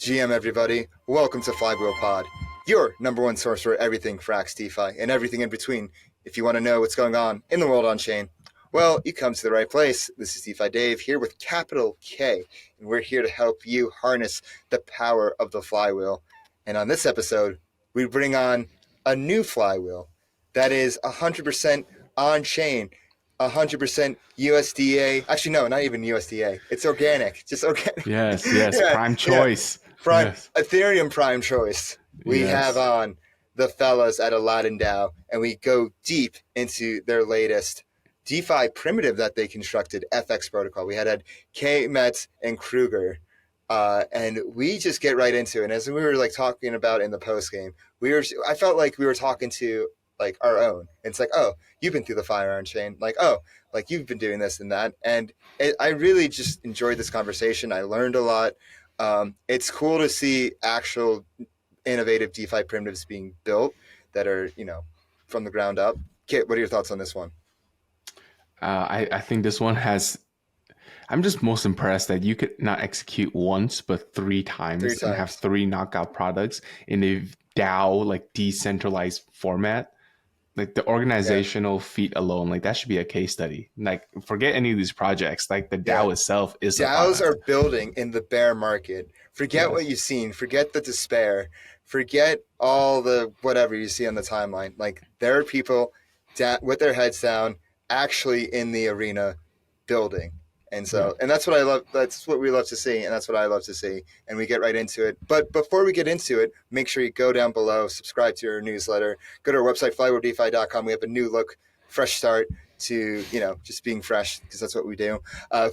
GM everybody, welcome to Flywheel Pod, your number one source for everything Frax DeFi and everything in between. If you want to know what's going on in the world on chain, well, you come to the right place. This is DeFi Dave here with capital K, and we're here to help you harness the power of the flywheel. And on this episode, we bring on a new flywheel that is 100% on chain, 100% USDA. Actually, no, not even USDA. It's organic, just organic. Yes, yeah, prime choice. Yes. Ethereum prime choice. We have on the fellas at Aladdin DAO, and we go deep into their latest DeFi primitive that they constructed, FX protocol. We had Kmets and Crouger, and we just get right into it. And as we were talking about in the post game, I felt like we were talking to our own. It's like, oh, you've been through the fire on chain. You've been doing this and that. And I really just enjoyed this conversation. I learned a lot. It's cool to see actual innovative DeFi primitives being built that are, from the ground up. Kiet, what are your thoughts on this one? I think this one I'm just most impressed that you could not execute once, but three times. And have three knockout products in a DAO, decentralized format. The organizational feat alone, that should be a case study. Forget any of these projects. The DAO itself is DAOs are building in the bear market. Forget what you've seen. Forget the despair. Forget all the whatever you see on the timeline. There are people with their heads down, actually in the arena, building. And so, and that's what I love. That's what we love to see, and that's what I love to see. And we get right into it. But before we get into it, make sure you go down below, subscribe to our newsletter, go to our website, flywheeldefi.com. We have a new look, fresh start to, just being fresh, because that's what we do.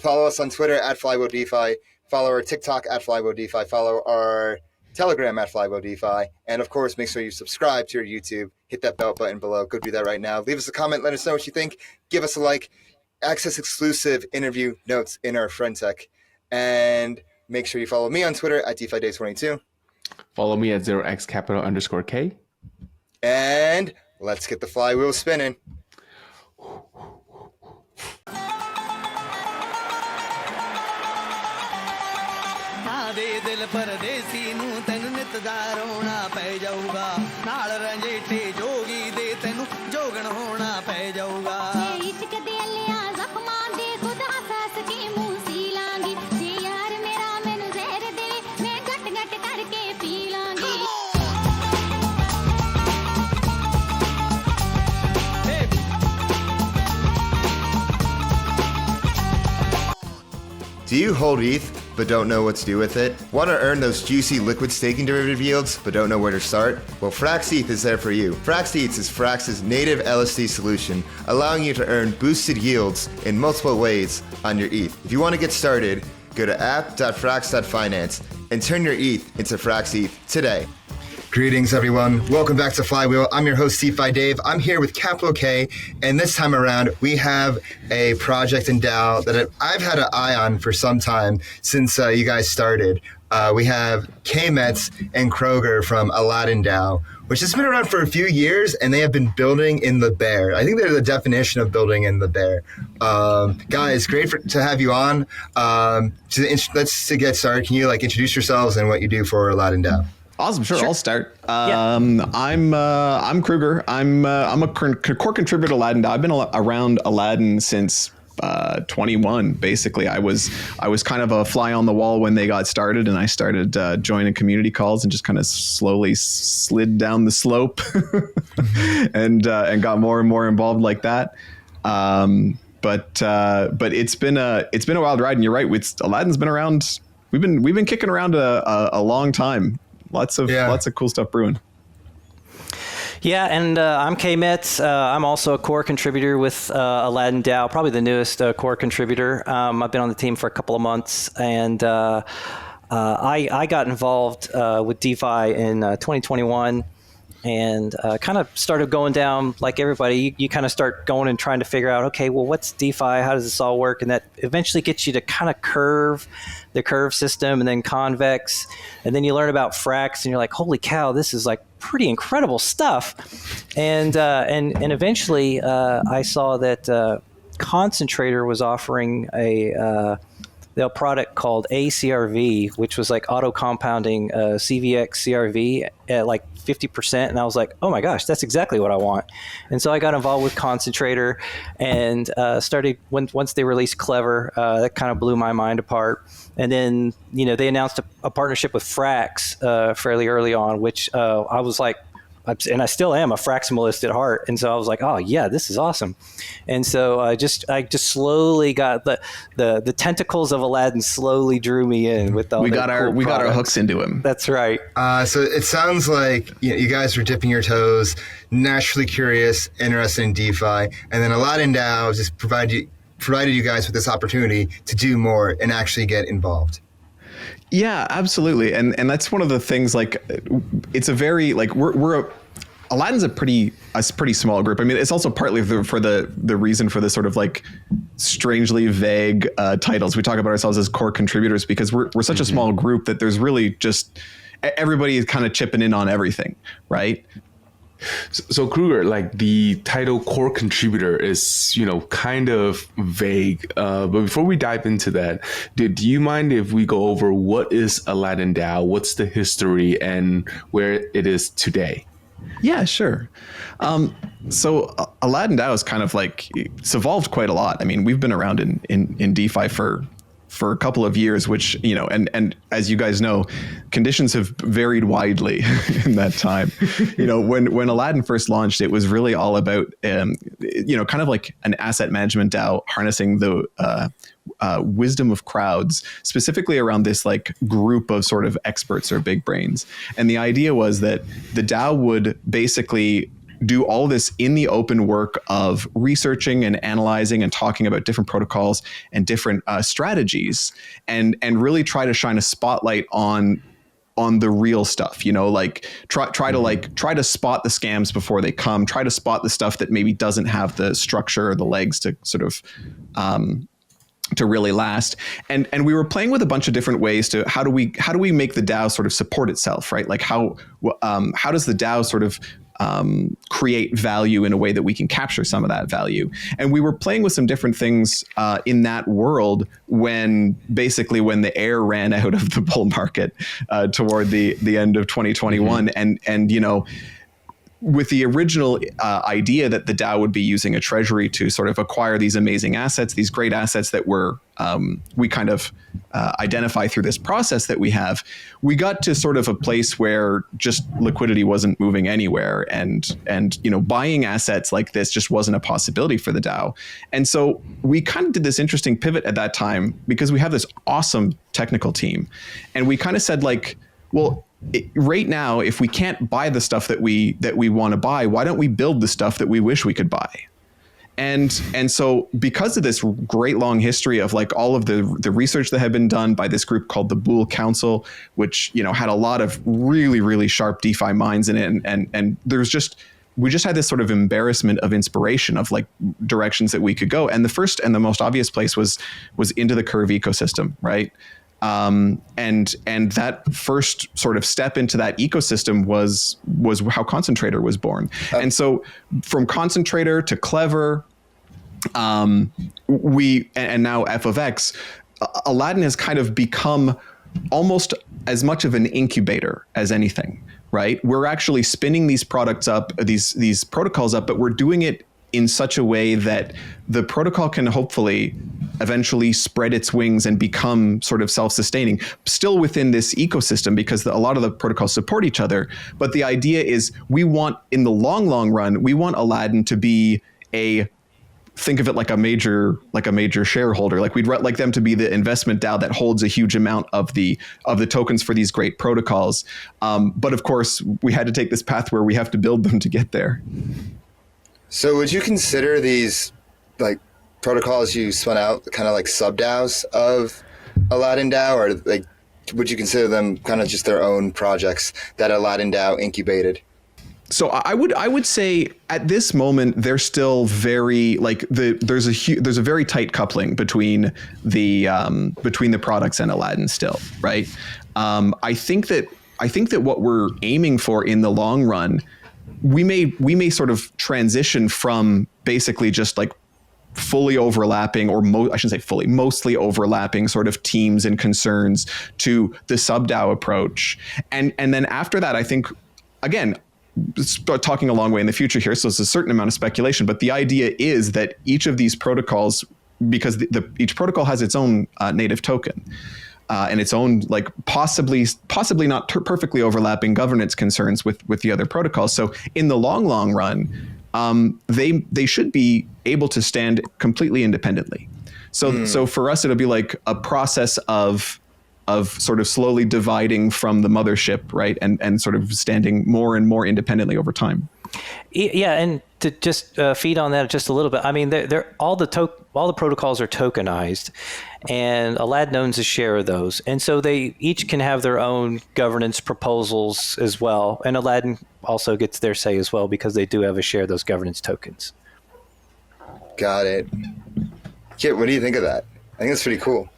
Follow us on Twitter at flywheeldefi. Follow our TikTok at flywheeldefi. Follow our Telegram at flywheeldefi. And of course, make sure you subscribe to our YouTube. Hit that bell button below. Go do that right now. Leave us a comment. Let us know what you think. Give us a like. Access exclusive interview notes in our friend tech, and make sure you follow me on Twitter at DeFiDay22. Follow me at 0xcapital_K. And let's get the flywheel spinning. Do you hold ETH but don't know what to do with it? Want to earn those juicy liquid staking derivative yields but don't know where to start? Well, fETH is there for you. fETH is Frax's native LSD solution, allowing you to earn boosted yields in multiple ways on your ETH. If you want to get started, go to app.frax.finance and turn your ETH into fETH today. Greetings, everyone. Welcome back to Flywheel. I'm your host, DeFi Dave. I'm here with capital K, and this time around, we have a project in DAO that I've had an eye on for some time since you guys started. We have Kmets and Crouger from Aladdin DAO, which has been around for a few years, and they have been building in the bear. I think they're the definition of building in the bear. Guys, great to have you on. Let's get started. Can you introduce yourselves and what you do for Aladdin DAO? Awesome, sure. I'll start. I'm Crouger. I'm a core contributor to Aladdin. I've been around Aladdin since 21. Basically, I was kind of a fly on the wall when they got started, and I started joining community calls and just kind of slowly slid down the slope, and got more and more involved like that. But it's been a wild ride, and you're right. Aladdin's been around. We've been kicking around a long time. Lots of cool stuff brewing. Yeah, and I'm Kmets. I'm also a core contributor with Aladdin DAO, probably the newest core contributor. I've been on the team for a couple of months, and I got involved with DeFi in 2021. And kind of started going down like everybody. You kind of start going and trying to figure out, okay, well, what's DeFi? How does this all work? And that eventually gets you to kind of the curve system, and then convex. And then you learn about Frax, and you're like, holy cow, this is pretty incredible stuff. And eventually I saw that Concentrator was offering a product called ACRV, which was like auto compounding CVX CRV at like 50%. And I was like, oh my gosh, that's exactly what I want. And so I got involved with Concentrator and started once they released Clever, that kind of blew my mind apart. And then, they announced a partnership with Frax fairly early on, which I was like, and I still am a fraximalist at heart. And so I was like, oh yeah, this is awesome. And so I just slowly got the tentacles of Aladdin slowly drew me in with all we got our hooks into him. That's right. So it sounds like you guys were dipping your toes, naturally curious, interested in DeFi, and then Aladdin DAO just provided you guys with this opportunity to do more and actually get involved. Yeah, absolutely. And that's one of the things, like, it's a very, like, Aladdin's a pretty small group. I mean, it's also partly for the reason for the sort of like strangely vague titles. We talk about ourselves as core contributors because we're such a small group that there's really just everybody is kind of chipping in on everything, right? So Kruger, like the title core contributor is, kind of vague. But before we dive into that, do you mind if we go over what is Aladdin DAO? What's the history and where it is today? Yeah, sure. So Aladdin DAO is kind of like, it's evolved quite a lot. I mean, we've been around in DeFi for a couple of years, which, and as you guys know, conditions have varied widely in that time. When Aladdin first launched, it was really all about, kind of like an asset management DAO harnessing the wisdom of crowds, specifically around this like group of sort of experts or big brains. And the idea was that the DAO would basically do all this in the open work of researching and analyzing and talking about different protocols and different strategies, and really try to shine a spotlight on the real stuff, like try to spot the scams before they come, try to spot the stuff that maybe doesn't have the structure or the legs to sort of to really last. And we were playing with a bunch of different ways to how do we make the DAO sort of support itself, right? Like how does the DAO sort of create value in a way that we can capture some of that value? And we were playing with some different things in that world when the air ran out of the bull market toward the end of 2021. And with the original idea that the DAO would be using a treasury to sort of acquire these amazing assets, these great assets that we kind of identify through this process that we have, we got to sort of a place where just liquidity wasn't moving anywhere, and buying assets like this just wasn't a possibility for the DAO. And so we kind of did this interesting pivot at that time because we have this awesome technical team, and we kind of said like, well, right now, if we can't buy the stuff that we want to buy, why don't we build the stuff that we wish we could buy? And so because of this great long history of like all of the research that had been done by this group called the Boole Council, which had a lot of really, really sharp DeFi minds in it, and we just had this sort of embarrassment of inspiration of like directions that we could go. And the first and the most obvious place was into the Curve ecosystem, right? And that first sort of step into that ecosystem was how Concentrator was born. And so from Concentrator to Clever, and now fETH, Aladdin has kind of become almost as much of an incubator as anything, right? We're actually spinning these products up, these protocols up, but we're doing it in such a way that the protocol can hopefully eventually spread its wings and become sort of self-sustaining, still within this ecosystem, because a lot of the protocols support each other. But the idea is we want, in the long run, we want Aladdin to be think of it like a major shareholder. Like we'd like them to be the investment DAO that holds a huge amount of the tokens for these great protocols. But of course, we had to take this path where we have to build them to get there. So would you consider these like protocols you spun out kind of like subDAOs of Aladdin DAO, or like would you consider them kind of just their own projects that Aladdin DAO incubated? So I would say at this moment they're still very like there's a very tight coupling between the products and Aladdin still, right? I think that what we're aiming for in the long run, we may sort of transition from basically just like fully overlapping, or I shouldn't say fully, mostly overlapping sort of teams and concerns to the subDAO approach. And then after that, I think, again, start talking a long way in the future here, so it's a certain amount of speculation, but the idea is that each of these protocols, because each protocol has its own native token, and its own, like, possibly not perfectly overlapping governance concerns with the other protocols. So in the long run, they should be able to stand completely independently. So for us, it'll be like a process of sort of slowly dividing from the mothership, right, and sort of standing more and more independently over time. Yeah, and to just feed on that just a little bit, I mean, all the protocols are tokenized, and Aladdin owns a share of those, and so they each can have their own governance proposals as well, and Aladdin also gets their say as well because they do have a share of those governance tokens. Got it. Kiet, what do you think of that? I think that's pretty cool.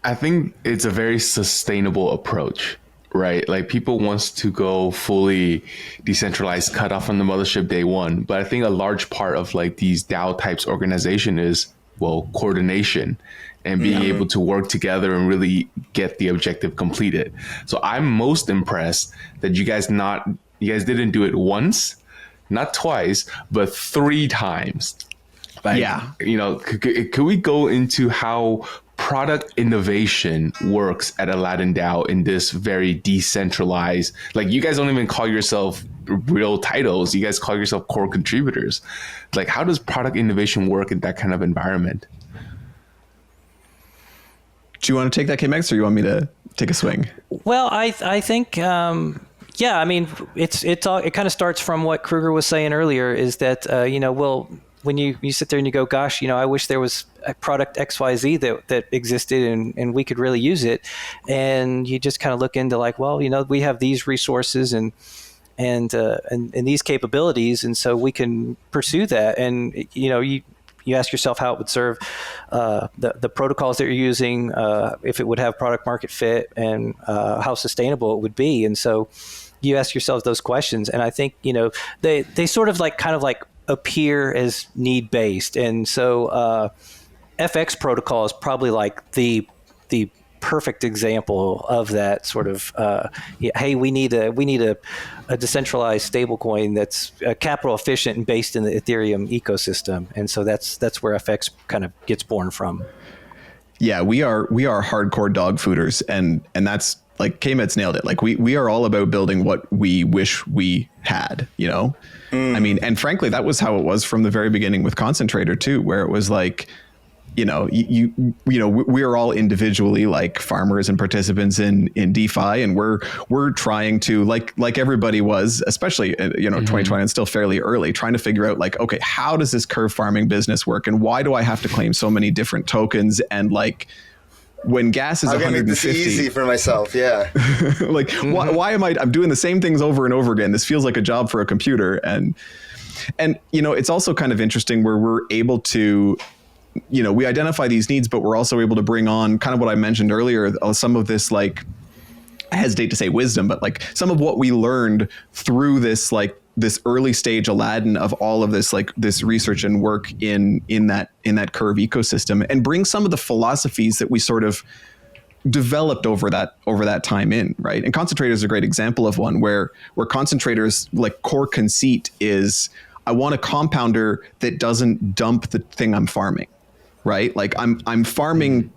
I think it's a very sustainable approach, right? Like, people wants to go fully decentralized, cut off from the mothership day one. But I think a large part of like these DAO types organization is, well, coordination and being able to work together and really get the objective completed. So I'm most impressed that you guys didn't do it once, not twice, but 3 times. Like, yeah. You know, could we go into how product innovation works at Aladdin DAO in this very decentralized, like, you guys don't even call yourself real titles, you guys call yourself core contributors. Like, how does product innovation work in that kind of environment? Do you want to take that, Kmets, or you want me to take a swing? Well, I think yeah, I mean, it kind of starts from what Crouger was saying earlier, is that when you sit there and you go, gosh, I wish there was a product XYZ that existed and we could really use it. And you just kind of look into like, well, we have these resources and these capabilities. And so we can pursue that. And, you ask yourself how it would serve the protocols that you're using, if it would have product market fit, and how sustainable it would be. And so you ask yourself those questions. And I think, they sort of kind of appear as need-based, and so FX protocol is probably like the perfect example of that sort of. Hey, we need a decentralized stablecoin that's capital efficient and based in the Ethereum ecosystem, and so that's where FX kind of gets born from. Yeah, we are hardcore dog fooders, and that's, like, Kmets nailed it. Like, we are all about building what we wish we had, I mean, and frankly, that was how it was from the very beginning with Concentrator too, where it was like, we are all individually like farmers and participants in DeFi, and we're trying to, like everybody was, especially 2020 and still fairly early, trying to figure out like, okay, how does this curve farming business work, and why do I have to claim so many different tokens, and like, when gas is 150, make this easy for myself. Yeah. Like, why am I'm doing the same things over and over again? This feels like a job for a computer. And it's also kind of interesting where we're able to, we identify these needs, but we're also able to bring on kind of what I mentioned earlier, some of this, like, I hesitate to say wisdom, but like some of what we learned through this, like, this early stage Aladdin of all of this, like, this research and work in that curve ecosystem, and bring some of the philosophies that we sort of developed over that time in, right? And Concentrator is a great example of one where Concentrator's, like, core conceit is, I want a compounder that doesn't dump the thing I'm farming, right? Like, I'm farming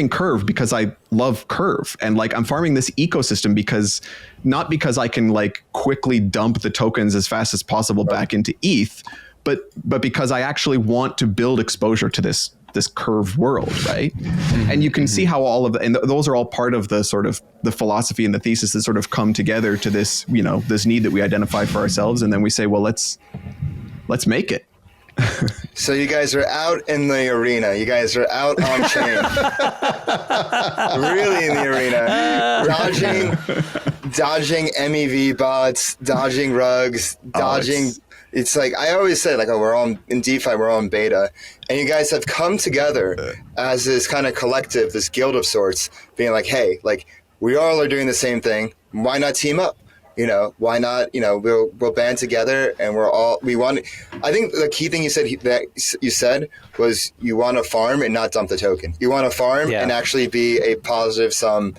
Curve because I love Curve, and like, I'm farming this ecosystem not because I can like quickly dump the tokens as fast as possible back into ETH, but because I actually want to build exposure to this Curve world, right? And you can see how all of and those are all part of the sort of the philosophy and the thesis that sort of come together to this, this need that we identify for ourselves, and then we say, well, let's make it. So you guys are out in the arena. You guys are out on chain. Really in the arena. Dodging MEV bots, dodging rugs, dodging. It's like, I always say, like, we're all in DeFi, we're all in beta. And you guys have come together as this kind of collective, this guild of sorts, being like, hey, like, we all are doing the same thing. Why not team up? why not? We'll band together, and we want. I think the key thing you said was you want to farm and not dump the token. You want to farm and actually be a positive sum,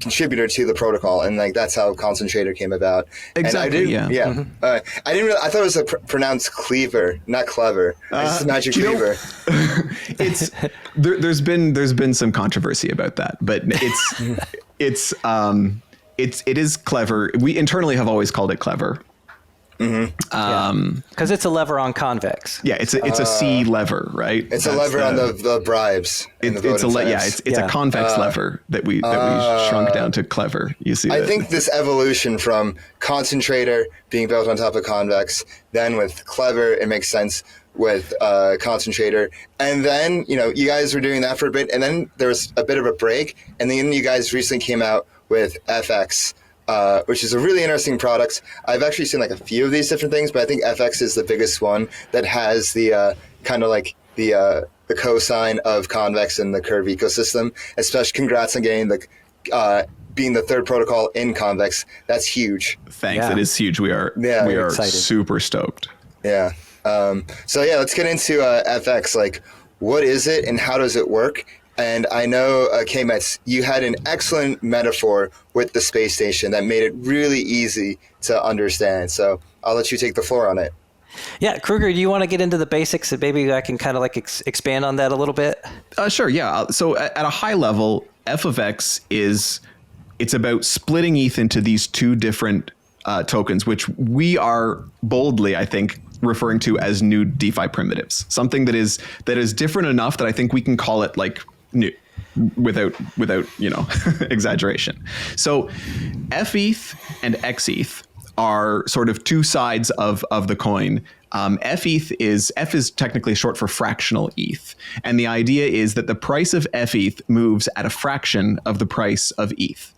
contributor to the protocol, and that's how Concentrator came about. Exactly. I didn't really. I thought it was pronounced cleaver, not clever. I just imagine cleaver. There's been some controversy about that, but it is clever. We internally have always called it clever. Because it's a lever on Convex. Yeah, it's a C lever, right? It's a lever on the bribes. It's a convex lever that we shrunk down to clever. You see, I think this evolution from Concentrator being built on top of Convex, then with clever, it makes sense with Concentrator, and then you guys were doing that for a bit, and then there was a bit of a break, and then you guys recently came out with FX. Which is a really interesting product. I've actually seen a few of these different things, but I think FX is the biggest one that has the kind of the cosine of Convex and the Curve ecosystem. Especially, congrats on getting being the third protocol in Convex. That's huge. Thanks. It is huge. We are excited. Super stoked. Yeah. Let's get into FX. What is it and how does it work? And I know, Kmets, you had an excellent metaphor with the space station that made it really easy to understand. So I'll let you take the floor on it. Yeah, Kruger, do you want to get into the basics? And maybe I can kind of expand on that a little bit? Sure, yeah. So at a high level, f of x it's about splitting ETH into these two different tokens, which we are boldly, I think, referring to as new DeFi primitives. Something that is different enough that I think we can call it new without exaggeration. So fETH and xETH are sort of two sides of the coin. fETH is technically short for fractional ETH. And the idea is that the price of fETH moves at a fraction of the price of ETH.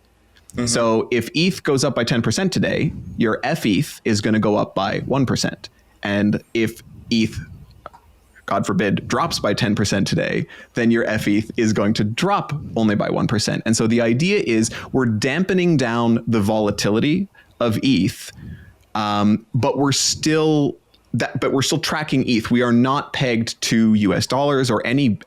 Mm-hmm. So if ETH goes up by 10% today, your fETH is going to go up by 1%. And if ETH, God forbid, drops by 10% today, then your fETH is going to drop only by 1%. And so the idea is we're dampening down the volatility of ETH, but we're still tracking ETH. We are not pegged to US dollars or any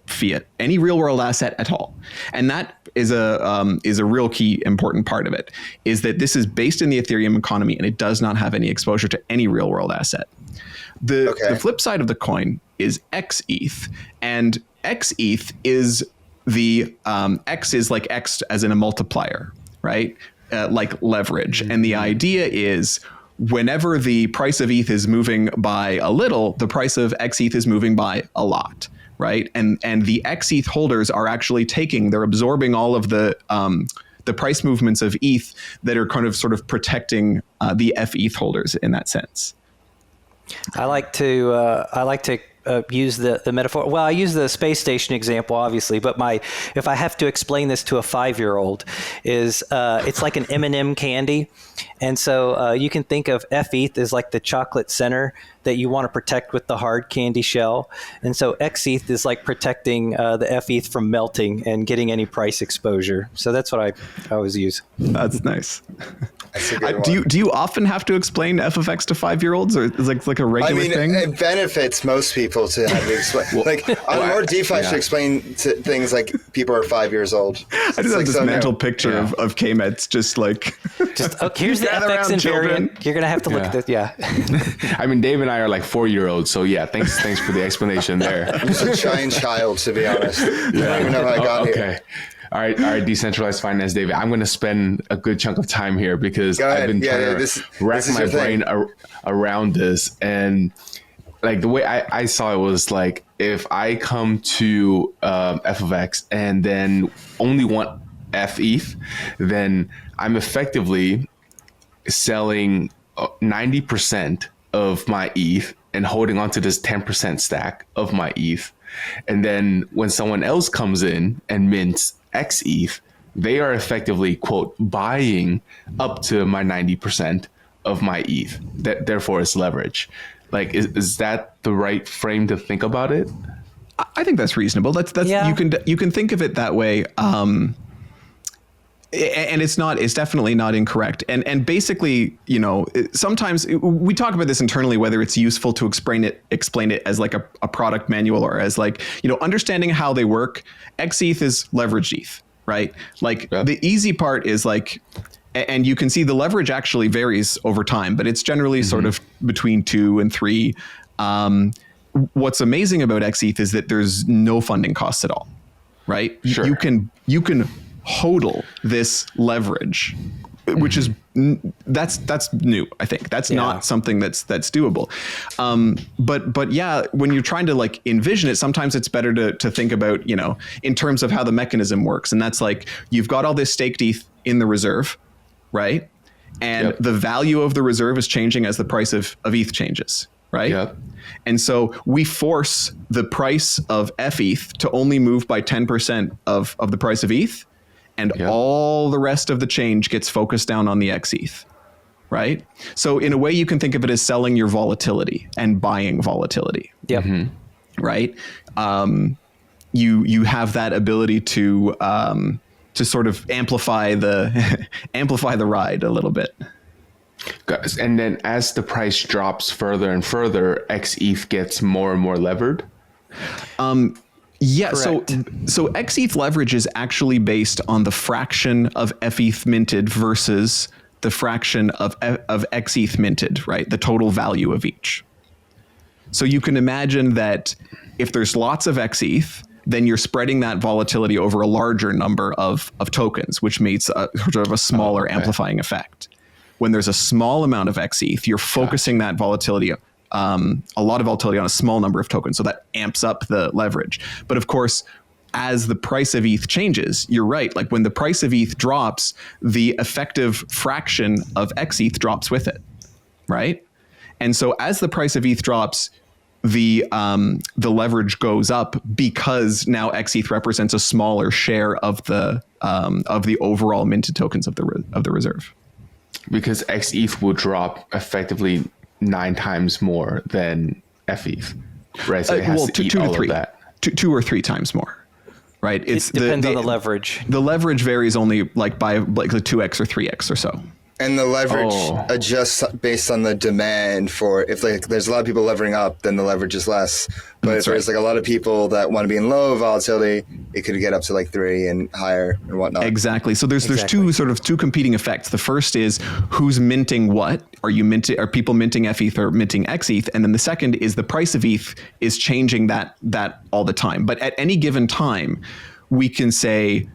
fiat, any real world asset at all. And that is a real key important part of it, is that this is based in the Ethereum economy and it does not have any exposure to any real world asset. The flip side of the coin is xETH, and xETH is the X is like X as in a multiplier, right? Like leverage. And the idea is whenever the price of ETH is moving by a little, the price of xETH is moving by a lot, right? And the xETH holders are actually they're absorbing all of the price movements of ETH that are kind of sort of protecting the fETH holders in that sense. I like to use the metaphor. Well, I use the space station example, obviously, but if I have to explain this to a 5-year-old, is it's like an M&M candy, and so you can think of fETH as like the chocolate center that you want to protect with the hard candy shell, and so xETH is like protecting the fETH from melting and getting any price exposure. So that's what I always use. That's nice. Do you often have to explain f of x to 5-year-olds, or is it like a regular thing? It benefits most people to have to explain. On more DeFi should explain things like people are 5 years old. I just have this mental picture of Kmets just here's the FX invariant. You're gonna have to look at this. Yeah. I mean, Dave and I are like 4-year-olds, so yeah. Thanks for the explanation there. I'm just a giant child, to be honest. I don't even know how I got here. All right, decentralized finance, David. I'm going to spend a good chunk of time here because I've been trying to rack my brain around this. And like the way I saw it was like, if I come to f of x and then only want fETH, then I'm effectively selling 90% of my ETH and holding on to this 10% stack of my ETH. And then when someone else comes in and mints xETH, they are effectively, quote, buying up to my 90% of my ETH. Therefore, it's leverage. Like, is that the right frame to think about it? I think that's reasonable. You can think of it that way. and it's definitely not incorrect. And basically, you know, sometimes we talk about this internally, whether it's useful to explain it as like a product manual or as like, you know, understanding how they work. xETH is leveraged ETH, right? Like the easy part is like, and you can see the leverage actually varies over time, but it's generally sort of between 2 and 3. What's amazing about xETH is that there's no funding costs at all, right? Sure. You can hodl this leverage, which is that's new. I think that's not something that's doable. But yeah, when you're trying to like envision it, sometimes it's better to think about, you know, in terms of how the mechanism works, and that's like you've got all this staked ETH in the reserve, right? And the value of the reserve is changing as the price of ETH changes, right? Yep. And so we force the price of fETH to only move by 10% of the price of ETH, and all the rest of the change gets focused down on the xETH, right? So in a way, you can think of it as selling your volatility and buying volatility. Yep. Right? You have that ability to sort of amplify the ride a little bit. And then as the price drops further and further, xETH gets more and more levered. Yeah. Correct. So xETH leverage is actually based on the fraction of fETH minted versus the fraction of xETH minted, right? The total value of each. So you can imagine that if there's lots of xETH, then you're spreading that volatility over a larger number of tokens, which makes a sort of a smaller amplifying effect. When there's a small amount of xETH, you're focusing that volatility, a lot of volatility on a small number of tokens. So that amps up the leverage. But of course, as the price of ETH changes, you're right. Like when the price of ETH drops, the effective fraction of xETH drops with it, right? And so as the price of ETH drops, the leverage goes up because now xETH represents a smaller share of the overall minted tokens of the reserve. Because xETH will drop effectively 9 times more than fETH, right? So it has to eat all of that. 2 or 3 times more, right? It depends on the leverage. The leverage varies only like by like the 2x or 3x or so. And the leverage adjusts based on the demand for, if like there's a lot of people levering up, then the leverage is less. But if there's like a lot of people that want to be in low volatility, it could get up to like 3 and higher and whatnot. Exactly. So there's two competing effects. The first is who's minting what? Are people minting fETH or minting xETH? And then the second is the price of ETH is changing that all the time. But at any given time, we can say,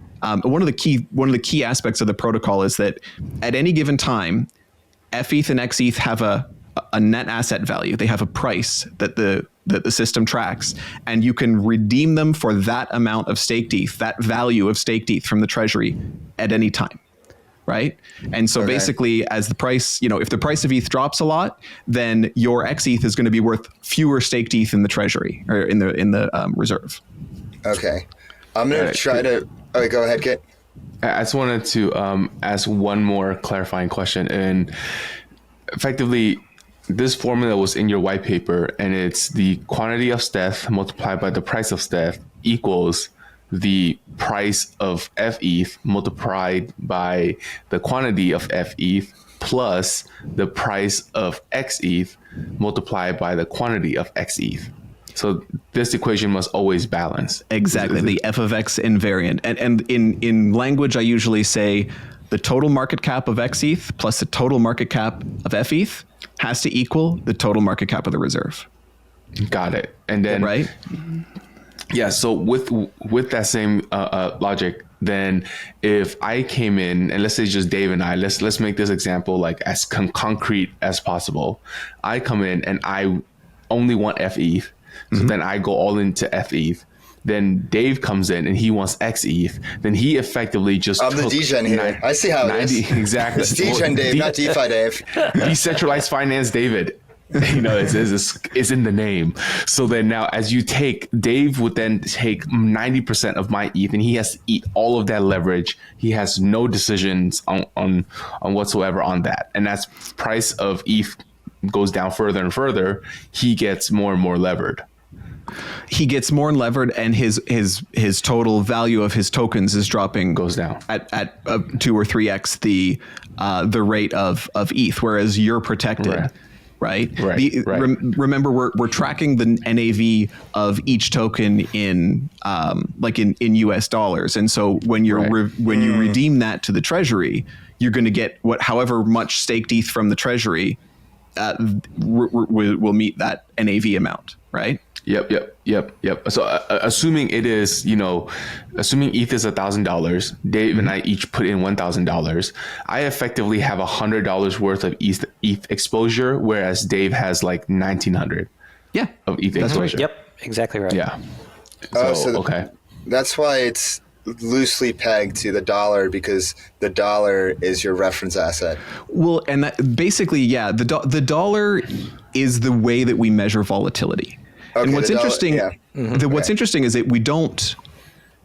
one of the key aspects of the protocol is that at any given time, fETH and xETH have a net asset value. They have a price that the system tracks, and you can redeem them for that amount of staked ETH, that value of staked ETH from the treasury at any time, right? And so basically, as the price, you know, if the price of ETH drops a lot, then your xETH is going to be worth fewer staked ETH in the treasury or in the reserve. Okay, I'm going to try to. Okay, go ahead, Kit. I just wanted to ask one more clarifying question. And effectively, this formula was in your white paper, and it's the quantity of sfETH multiplied by the price of sfETH equals the price of fETH multiplied by the quantity of fETH plus the price of xETH multiplied by the quantity of xETH. So this equation must always balance. Exactly, the f of x invariant. And in language, I usually say the total market cap of xETH plus the total market cap of fETH has to equal the total market cap of the reserve. Got it. And then right? Yeah. So with that same logic, then if I came in and let's say just Dave and I, let's make this example like as concrete as possible. I come in and I only want fETH. So then I go all into fETH. Then Dave comes in and he wants xETH. Then he effectively just I'm the DGen here. I see how 90, it is. Exactly. It's DGen Dave, not DeFi Dave. Decentralized finance David. You know, it's in the name. So then now as you take, Dave would then take 90% of my ETH and he has to eat all of that leverage. He has no decisions on whatsoever on that. And as price of ETH goes down further and further, he gets more and more levered. he gets more levered, and his total value of his tokens is dropping, goes down at 2 or 3x the rate of ETH, whereas you're protected. Right. Remember, we're tracking the NAV of each token in in US dollars, and so when you redeem that to the treasury, you're going to get however much staked ETH from the treasury will meet that NAV amount, right? Yep. So assuming it is, assuming ETH is $1,000, Dave and I each put in $1,000. I effectively have $100 worth of ETH exposure, whereas Dave has like 1,900. Yeah, of ETH that's exposure. Right. Yep, exactly right. Yeah. Okay. That's why it's loosely pegged to the dollar, because the dollar is your reference asset. Well, and that, basically, the dollar is the way that we measure volatility. Okay, and what's interesting, what's interesting is that we don't,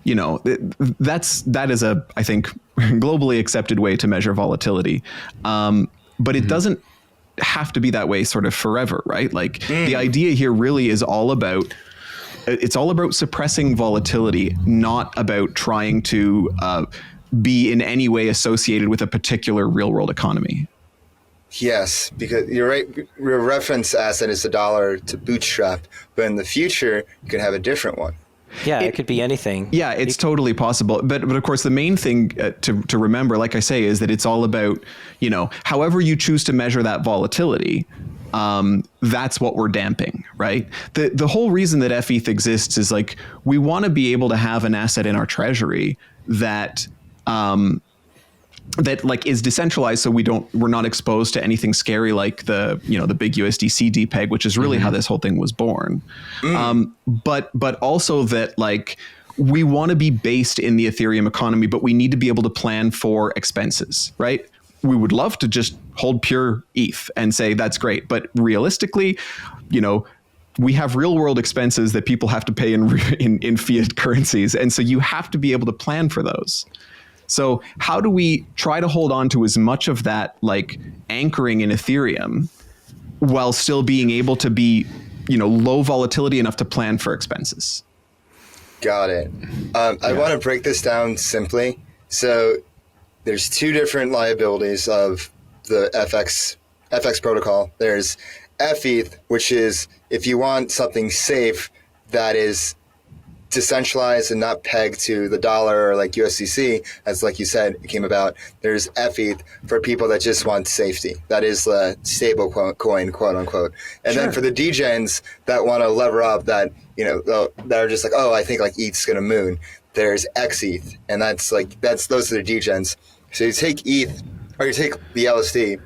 that is I think, globally accepted way to measure volatility. But it doesn't have to be that way sort of forever, right? Like the idea here really is it's all about suppressing volatility, not about trying to be in any way associated with a particular real world economy. Yes, because you're right. Your reference asset is the dollar to bootstrap, but in the future, you can have a different one. Yeah, it could be anything. Yeah, it's totally possible. But of course, the main thing to remember, like I say, is that it's all about, however you choose to measure that volatility, that's what we're damping, right? The whole reason that fETH exists is like, we want to be able to have an asset in our treasury that like is decentralized, so we're not exposed to anything scary like the big USDC depeg, which is really how this whole thing was born. But also that like we want to be based in the Ethereum economy, but we need to be able to plan for expenses, right? We would love to just hold pure ETH and say that's great, but realistically, we have real world expenses that people have to pay in fiat currencies, and so you have to be able to plan for those. So how do we try to hold on to as much of that like anchoring in Ethereum while still being able to be, low volatility enough to plan for expenses? Got it. I want to break this down simply. So there's two different liabilities of the FX protocol. There's fETH, which is if you want something safe that is decentralized and not pegged to the dollar or like USDC, as like you said, it came about. There's fETH for people that just want safety. That is the stable coin, quote unquote. And then for the degens that want to lever up, that that are just like, oh, I think like ETH's gonna moon. There's xETH, and those are the degens. So you take ETH, or you take the LSD,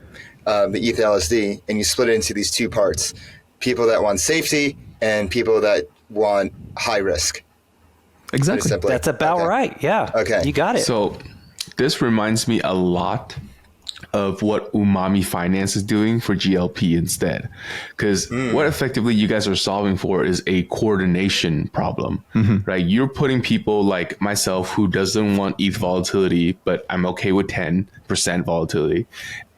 the ETH LSD, and you split it into these two parts: people that want safety and people that want high risk. Exactly. That's about right. Yeah. Okay. You got it. So this reminds me a lot of what Umami Finance is doing for GLP instead. Because what effectively you guys are solving for is a coordination problem, right? You're putting people like myself who doesn't want ETH volatility, but I'm okay with 10% volatility.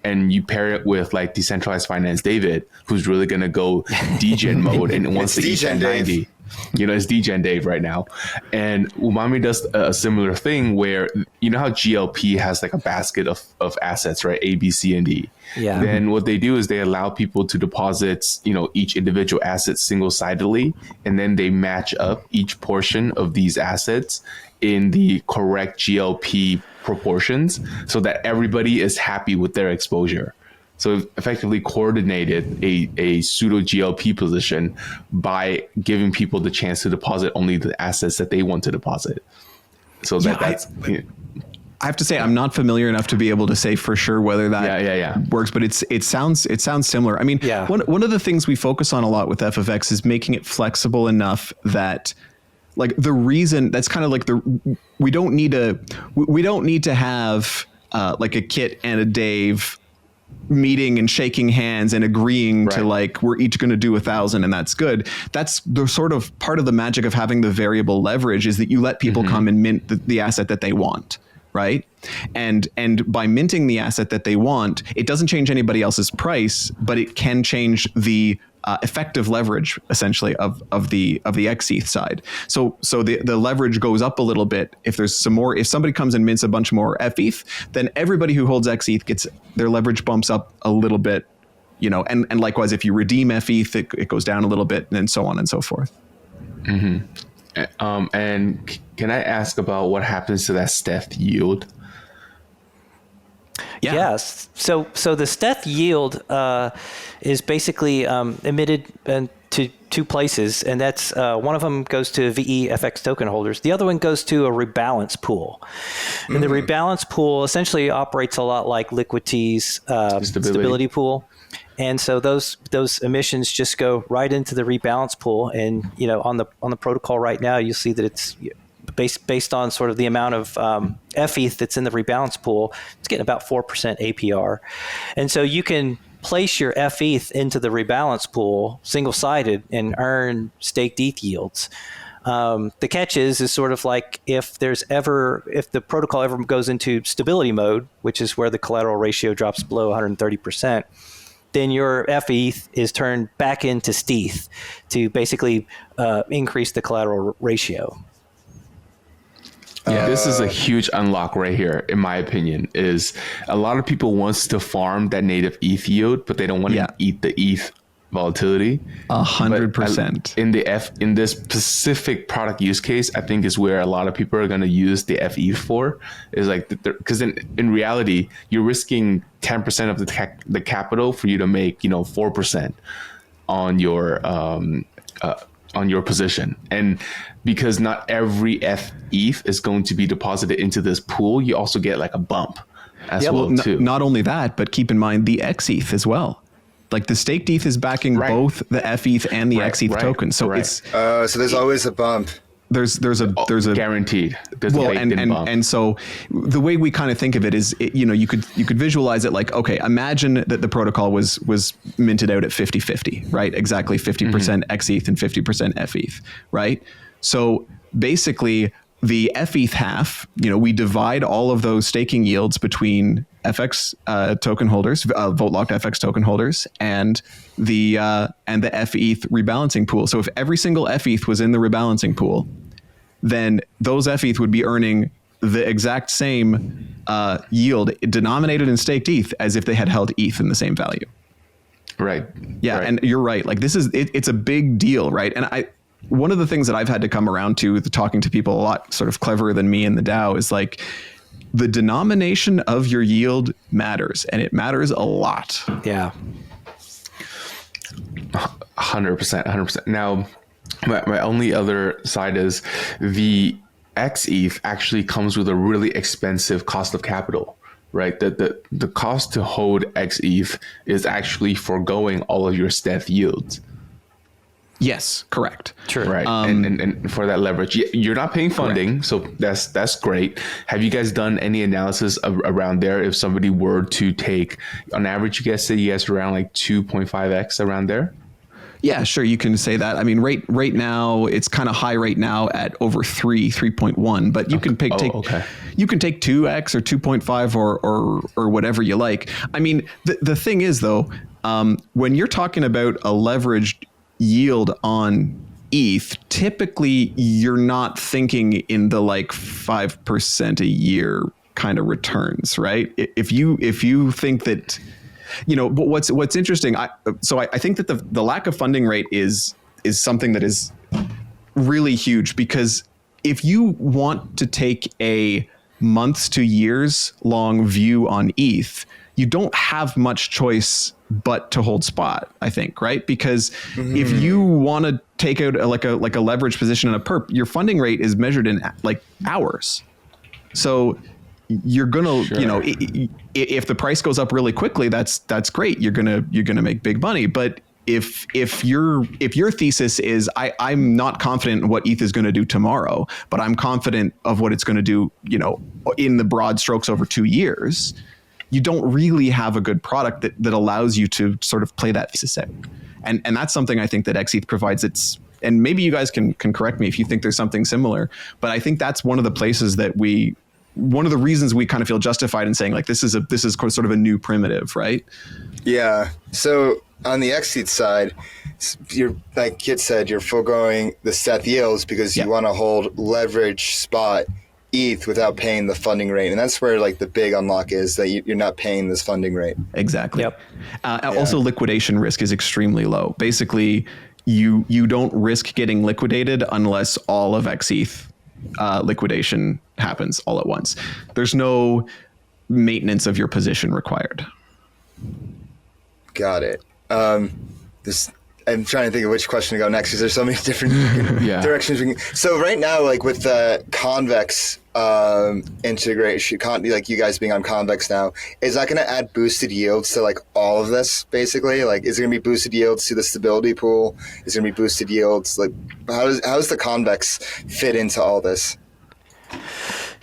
And you pair it with like decentralized finance David, who's really going to go degen mode and wants to ETH 90. It's degen Dave right now. And Umami does a similar thing where, how GLP has like a basket of assets, right? A, B, C, and D. Yeah. Then what they do is they allow people to deposit, each individual asset single-sidedly, and then they match up each portion of these assets in the correct GLP proportions so that everybody is happy with their exposure. So effectively coordinated a pseudo GLP position by giving people the chance to deposit only the assets that they want to deposit. So that's I have to say I'm not familiar enough to be able to say for sure whether that works, but it sounds similar. I mean, one of the things we focus on a lot with FFX is making it flexible enough that like the reason that's kind of like we don't need to have like a Kiet and a Dave meeting and shaking hands and agreeing to like, we're each going to do 1,000 and that's good. That's the sort of part of the magic of having the variable leverage is that you let people come and mint the asset that they want. right? And by minting the asset that they want, it doesn't change anybody else's price, but it can change the effective leverage essentially of the xETH side. So the leverage goes up a little bit. If there's some more, if somebody comes and mints a bunch more fETH, then everybody who holds xETH gets their leverage bumps up a little bit, you know, and likewise, if you redeem fETH, it goes down a little bit, and so on and so forth. Mm-hmm. And can I ask about what happens to that sfETH yield? Yeah. Yes. So the sfETH yield is basically emitted to two places, and that's one of them goes to VEFX token holders. The other one goes to a rebalance pool. And the rebalance pool essentially operates a lot like Liquidity's stability pool. And so those emissions just go right into the rebalance pool. And you know, on the protocol right now, you see that it's based on sort of the amount of fETH that's in the rebalance pool, it's getting about 4% APR. And so you can place your fETH into the rebalance pool single-sided and earn staked ETH yields. The catch is sort of like if the protocol ever goes into stability mode, which is where the collateral ratio drops below 130%, then your fETH is turned back into stETH to basically increase the collateral ratio. Yeah, this is a huge unlock right here, in my opinion, is a lot of people wants to farm that native ETH yield, but they don't want to eat the ETH volatility. 100%. In this specific product use case, I think is where a lot of people are going to use the fETH for, is like, because in reality, you're risking 10% of the capital for you to make, 4% on your position. And because not every fETH is going to be deposited into this pool, you also get like a bump as well too. Not only that, but keep in mind the xETH as well. Like the staked ETH is backing both the fETH and the xETH token. So it's so there's always a bump. There's a guaranteed. And so the way we kind of think of it is, you could visualize it like, okay, imagine that the protocol was minted out at 50-50, right? Exactly 50% xETH and 50% fETH, right? So basically the fETH half, we divide all of those staking yields between FX token holders, vote locked FX token holders, and the fETH rebalancing pool. So if every single fETH was in the rebalancing pool, then those fETH would be earning the exact same yield denominated in staked ETH as if they had held ETH in the same value. Right. Yeah, and you're right. Like this is it's a big deal, right? And one of the things that I've had to come around to talking to people a lot sort of cleverer than me in the DAO is like the denomination of your yield matters, and it matters a lot. Yeah. 100%. Now, my only other side is the xETH actually comes with a really expensive cost of capital, right? The cost to hold xETH is actually foregoing all of your sfETH yields. Yes, correct. Sure. Right. And for that leverage, you're not paying funding. Correct. So that's great. Have you guys done any analysis around there? If somebody were to take, on average, you guys say you guys around like 2.5x around there? Yeah, sure. You can say that. I mean, right now it's kind of high right now at over 3.1, but you can you can take 2x or 2.5 or whatever you like. I mean, the thing is though, when you're talking about a leveraged yield on ETH, typically you're not thinking in the like 5% a year kind of returns, right? If you think that, but what's interesting, I think that the lack of funding rate is something that is really huge, because if you want to take a months to years long view on ETH, you don't have much choice but to hold spot, I think, right? Because if you want to take out like a leverage position in a perp, your funding rate is measured in like hours. So you're gonna, if the price goes up really quickly, that's great. You're gonna make big money. But if your thesis is I'm not confident in what ETH is going to do tomorrow, but I'm confident of what it's going to do, in the broad strokes over 2 years, you don't really have a good product that allows you to sort of play that thesis out. And that's something I think that xETH provides. And maybe you guys can correct me if you think there's something similar, but I think that's one of the places that we one of the reasons we kind of feel justified in saying like this is sort of a new primitive, right? Yeah. So on the xETH side, you're, like Kiet said, you're foregoing the seth yields because you want to hold leverage spot ETH without paying the funding rate. And that's where like the big unlock is, that you're not paying this funding rate. Exactly. Yep. Also, liquidation risk is extremely low. Basically, you don't risk getting liquidated unless all of xETH liquidation happens all at once. There's no maintenance of your position required. Got it. I'm trying to think of which question to go next because there's so many different directions we can. So right now, like with the Convex integration, like you guys being on Convex now, is that going to add boosted yields to like all of this basically? Like, is it going to be boosted yields to the stability pool? Is it going to be boosted yields? Like, how does the Convex fit into all this?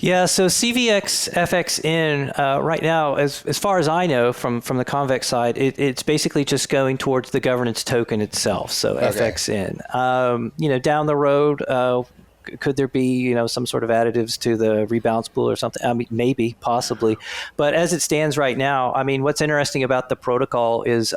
Yeah, so CVX-FXN right now, as far as I know from the Convex side, it's basically just going towards the governance token itself. So FXN. Down the road, could there be some sort of additives to the rebalance pool or something? I mean, maybe, possibly, but as it stands right now, I mean, what's interesting about the protocol is.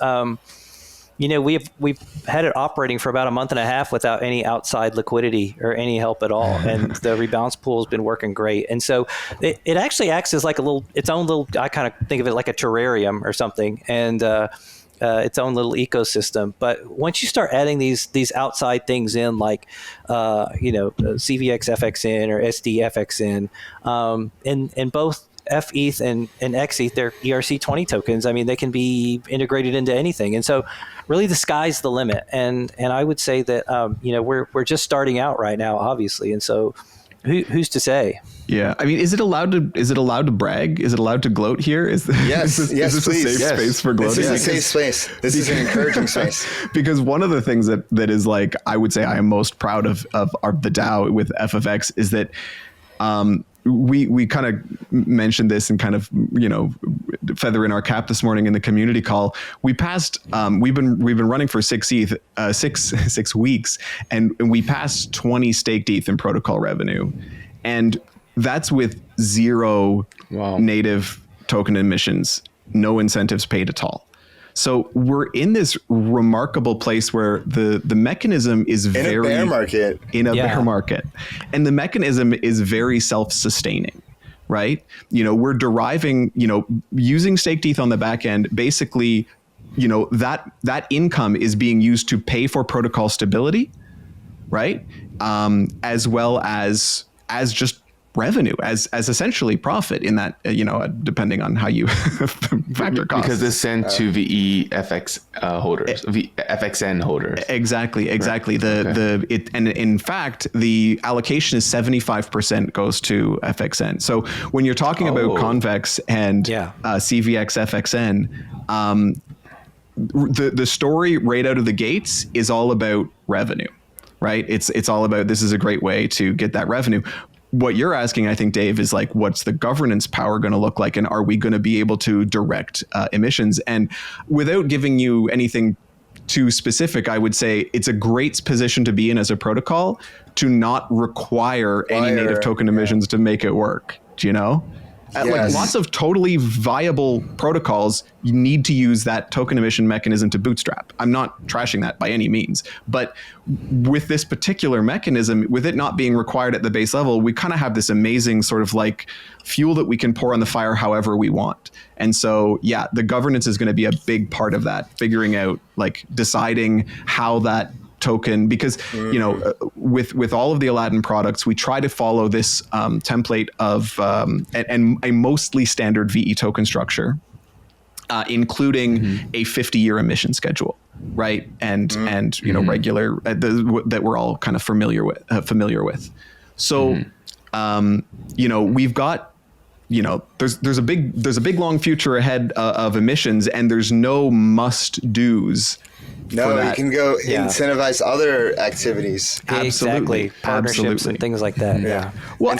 We've had it operating for about a month and a half without any outside liquidity or any help at all, and the rebalance pool has been working great. And so it actually acts as like its own little. I kind of think of it like a terrarium or something, and its own little ecosystem. But once you start adding these outside things in, like CVX FXN or SD FXN, and both fETH and xETH, they're ERC20 tokens. I mean, they can be integrated into anything. And so really the sky's the limit. And I would say that, we're just starting out right now, obviously. And so who's to say? Yeah. I mean, is it allowed to brag? Is it allowed to gloat here? Is this please. A safe space for gloating? This is a safe space. This is an encouraging space. Because one of the things that is like, I would say I am most proud of the DAO with FFX is that, we kind of mentioned this and kind of, feather in our cap this morning in the community call. We passed, we've been running for 6 weeks, and we passed 20 staked ETH in protocol revenue. And that's with zero native token emissions, no incentives paid at all. So we're in this remarkable place where the mechanism is in a bear market, and the mechanism is very self-sustaining, right? We're deriving, using staked ETH on the back end, basically, that income is being used to pay for protocol stability, right? As well as just revenue, as essentially profit in that, depending on how you factor costs. Because it's sent to VEFX holders, FXN holders. Exactly. Right. And in fact, the allocation is 75% goes to FXN. So when you're talking about Convex and CVX FXN, the story right out of the gates is all about revenue, right? It's all about, this is a great way to get that revenue. What you're asking, I think, Dave, is like, what's the governance power going to look like? And are we going to be able to direct emissions? And without giving you anything too specific, I would say it's a great position to be in as a protocol to not require any native token emissions to make it work. Do you know? Like lots of totally viable protocols, you need to use that token emission mechanism to bootstrap. I'm not trashing that by any means, but with this particular mechanism, with it not being required at the base level, we kind of have this amazing sort of like fuel that we can pour on the fire however we want. And so, the governance is going to be a big part of that, figuring out, like, deciding how that token, because with all of the Aladdin products, we try to follow this template of and a mostly standard VE token structure, including a 50-year emission schedule, right? And regular that we're all kind of familiar with. So we've got there's a big long future ahead of emissions, and there's no must do's. No, you can go incentivize other activities. Exactly. Partnerships and things like that. Yeah. Well,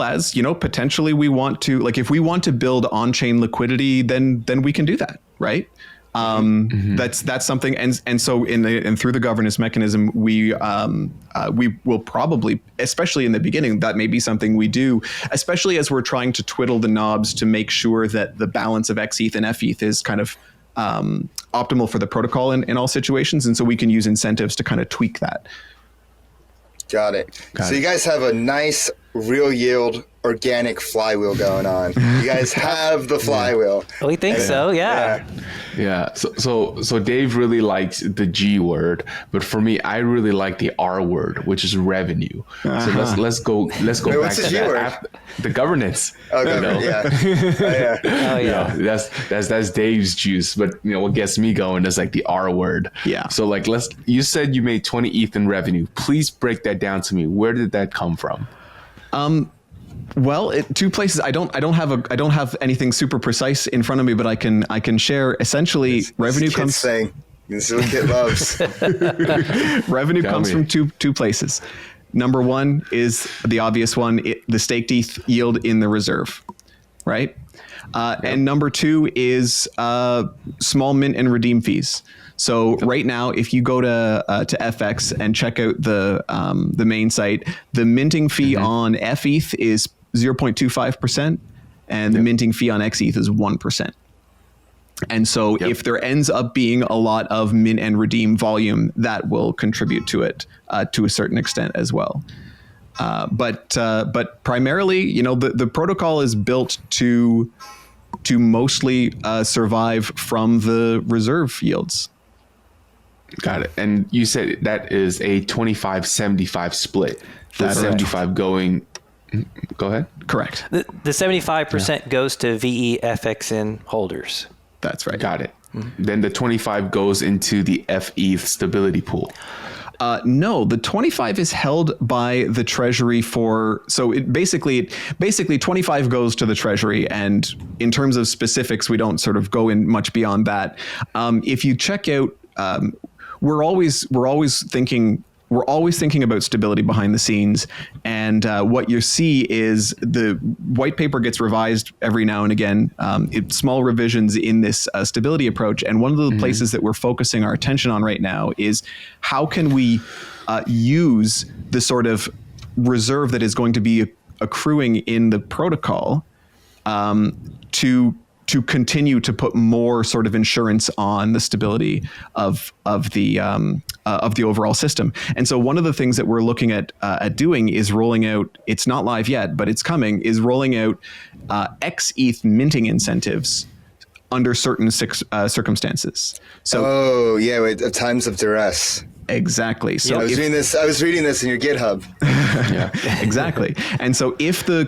as potentially we want to, like, if we want to build on-chain liquidity, then we can do that, right? That's something, and so through the governance mechanism, we will probably, especially in the beginning, that may be something we do, especially as we're trying to twiddle the knobs to make sure that the balance of xETH and fETH is kind of optimal for the protocol in all situations, and so we can use incentives to kind of tweak that. Got it. You guys have a nice real yield organic flywheel going on. You guys have the flywheel. We think so, yeah. So Dave really likes the G word, but for me, I really like the R word, which is revenue. So let's go Wait, back what's to the G that. word? The governance. Oh, yeah. Oh yeah. That's Dave's juice, but what gets me going is like the R word. Yeah. So like you said you made 20 ETH in revenue. Please break that down to me. Where did that come from? Well, two places. I don't have anything super precise in front of me, but I can share. Essentially, revenue comes. Saying, this is what Kiet loves. Revenue comes from two places. Number one is the obvious one: the staked ETH yield in the reserve, right? And number two is small mint and redeem fees. So right now, if you go to FX and check out the main site, the minting fee on fETH is 0.25%, and the minting fee on xETH is 1%. And so if there ends up being a lot of mint and redeem volume, that will contribute to it to a certain extent as well. But primarily, the protocol is built to mostly survive from the reserve yields. Got it. And you said that is a 25-75 split. The 75 going. Go ahead. Correct. The 75% goes to VEFXN holders. That's right. Got it. Then the 25 goes into the fETH stability pool. No, the 25 is held by the treasury so it basically 25 goes to the treasury. And in terms of specifics, we don't sort of go in much beyond that. If you check out, we're always thinking about stability behind the scenes, and what you see is the white paper gets revised every now and again. Small revisions in this stability approach, and one of the places that we're focusing our attention on right now is how can we use the sort of reserve that is going to be accruing in the protocol to continue to put more sort of insurance on the stability of the overall system. And so one of the things that we're looking at doing is rolling out, it's not live yet, but it's coming, is rolling out xETH minting incentives under certain circumstances. So at times of duress. Exactly. So I was reading this in your GitHub. Yeah, exactly. And so if the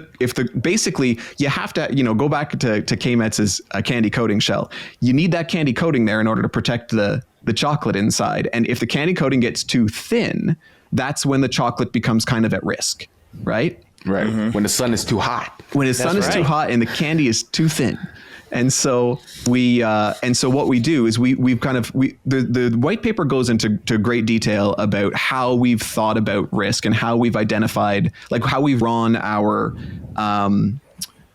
basically you have to, go back to Kmets' candy coating shell. You need that candy coating there in order to protect the chocolate inside. And if the candy coating gets too thin, that's when the chocolate becomes kind of at risk, right? Right. When the sun is too hot. When the sun is too hot and the candy is too thin. And so what we do is the white paper goes into great detail about how we've thought about risk and how we've identified, like how we've drawn our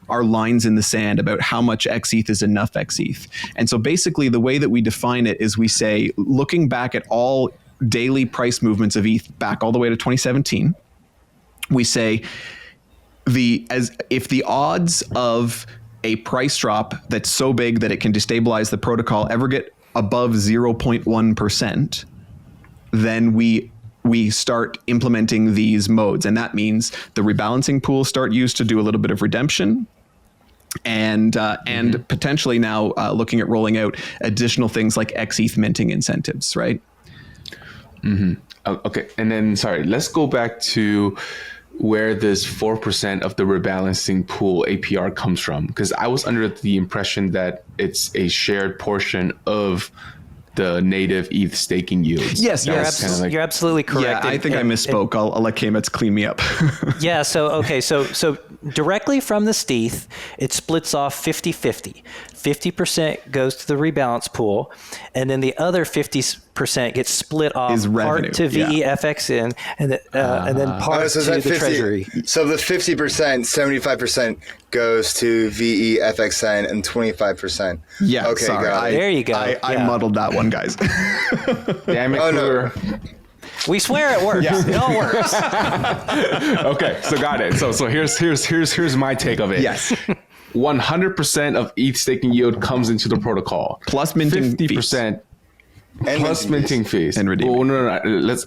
lines in the sand about how much xETH is enough xETH. And so basically the way that we define it is we say, looking back at all daily price movements of ETH back all the way to 2017, we say if the odds of a price drop that's so big that it can destabilize the protocol ever get above 0.1%, then we start implementing these modes. And that means the rebalancing pools start used to do a little bit of redemption, and potentially now looking at rolling out additional things like xETH minting incentives, right? Okay. And then, let's go back to where this 4% of the rebalancing pool APR comes from, because I was under the impression that it's a shared portion of the native ETH staking yields. Yes, you're absolutely correct. Yeah, I think I misspoke. I'll let Kmets clean me up. Yeah, so directly from the stETH, it splits off 50-50. 50% goes to the rebalance pool, and then the other 50% percent gets split off, Is revenue, part to VEFXN and then part so to that the 50 treasury. So the 50%, 75% goes to VEFXN and 25%. Yeah, Okay, sorry. got it. There you go. I Yeah. muddled that one, guys. Damn it, Oh, no. Kruger. We swear it works. It all works. Okay, so got it. So here's my take of it. Yes. 100% of ETH staking yield comes into the protocol. Plus minting 50% And plus minting fees. And redeeming. Oh, no. Let's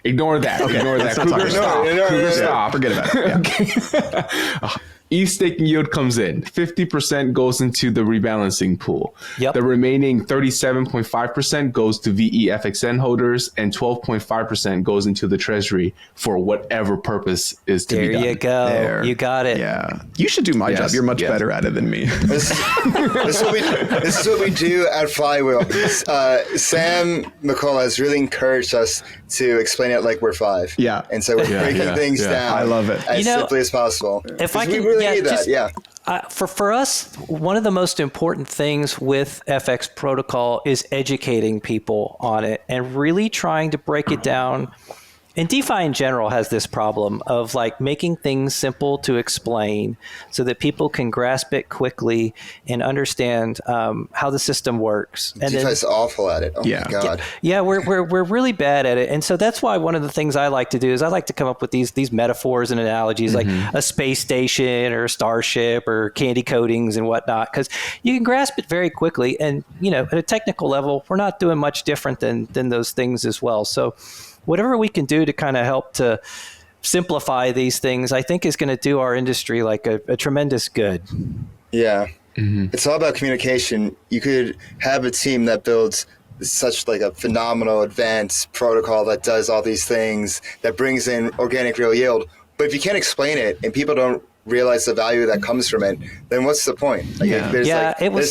ignore that. Ignore that. let's not talk Kruger, about stop. it. No, Kruger, yeah. stop. Forget about it. Yeah. ETH staking yield comes in. 50% goes into the rebalancing pool. Yep. The remaining 37.5% goes to VEFXN holders, and 12.5% goes into the treasury for whatever purpose is to There be done. you go. There. You got it. Yeah. You should do my Yes, job. You're much yes. better at it than me. This is what we do at Flywheel. Sam McCullough has really encouraged us to explain it like we're 5. Yeah. And so we're breaking things down I love it. as You know, simply as possible. if I 'Cause we can- really yeah, need that. just- Yeah. For us, one of the most important things with FX protocol is educating people on it and really trying to break it down. And DeFi in general has this problem of like making things simple to explain so that people can grasp it quickly and understand how the system works. And DeFi's awful at it. Oh Yeah. my God. yeah, we're really bad at it, and so that's why one of the things I like to do is I like to come up with these metaphors and analogies, like a space station or a starship or candy coatings and whatnot, because you can grasp it very quickly. And at a technical level, we're not doing much different than those things as well. So whatever we can do to kind of help to simplify these things, I think is going to do our industry like a tremendous good. Yeah. It's all about communication. You could have a team that builds such like a phenomenal advanced protocol that does all these things, that brings in organic real yield. But if you can't explain it and people don't realize the value that comes from it, then what's the point? Like, there's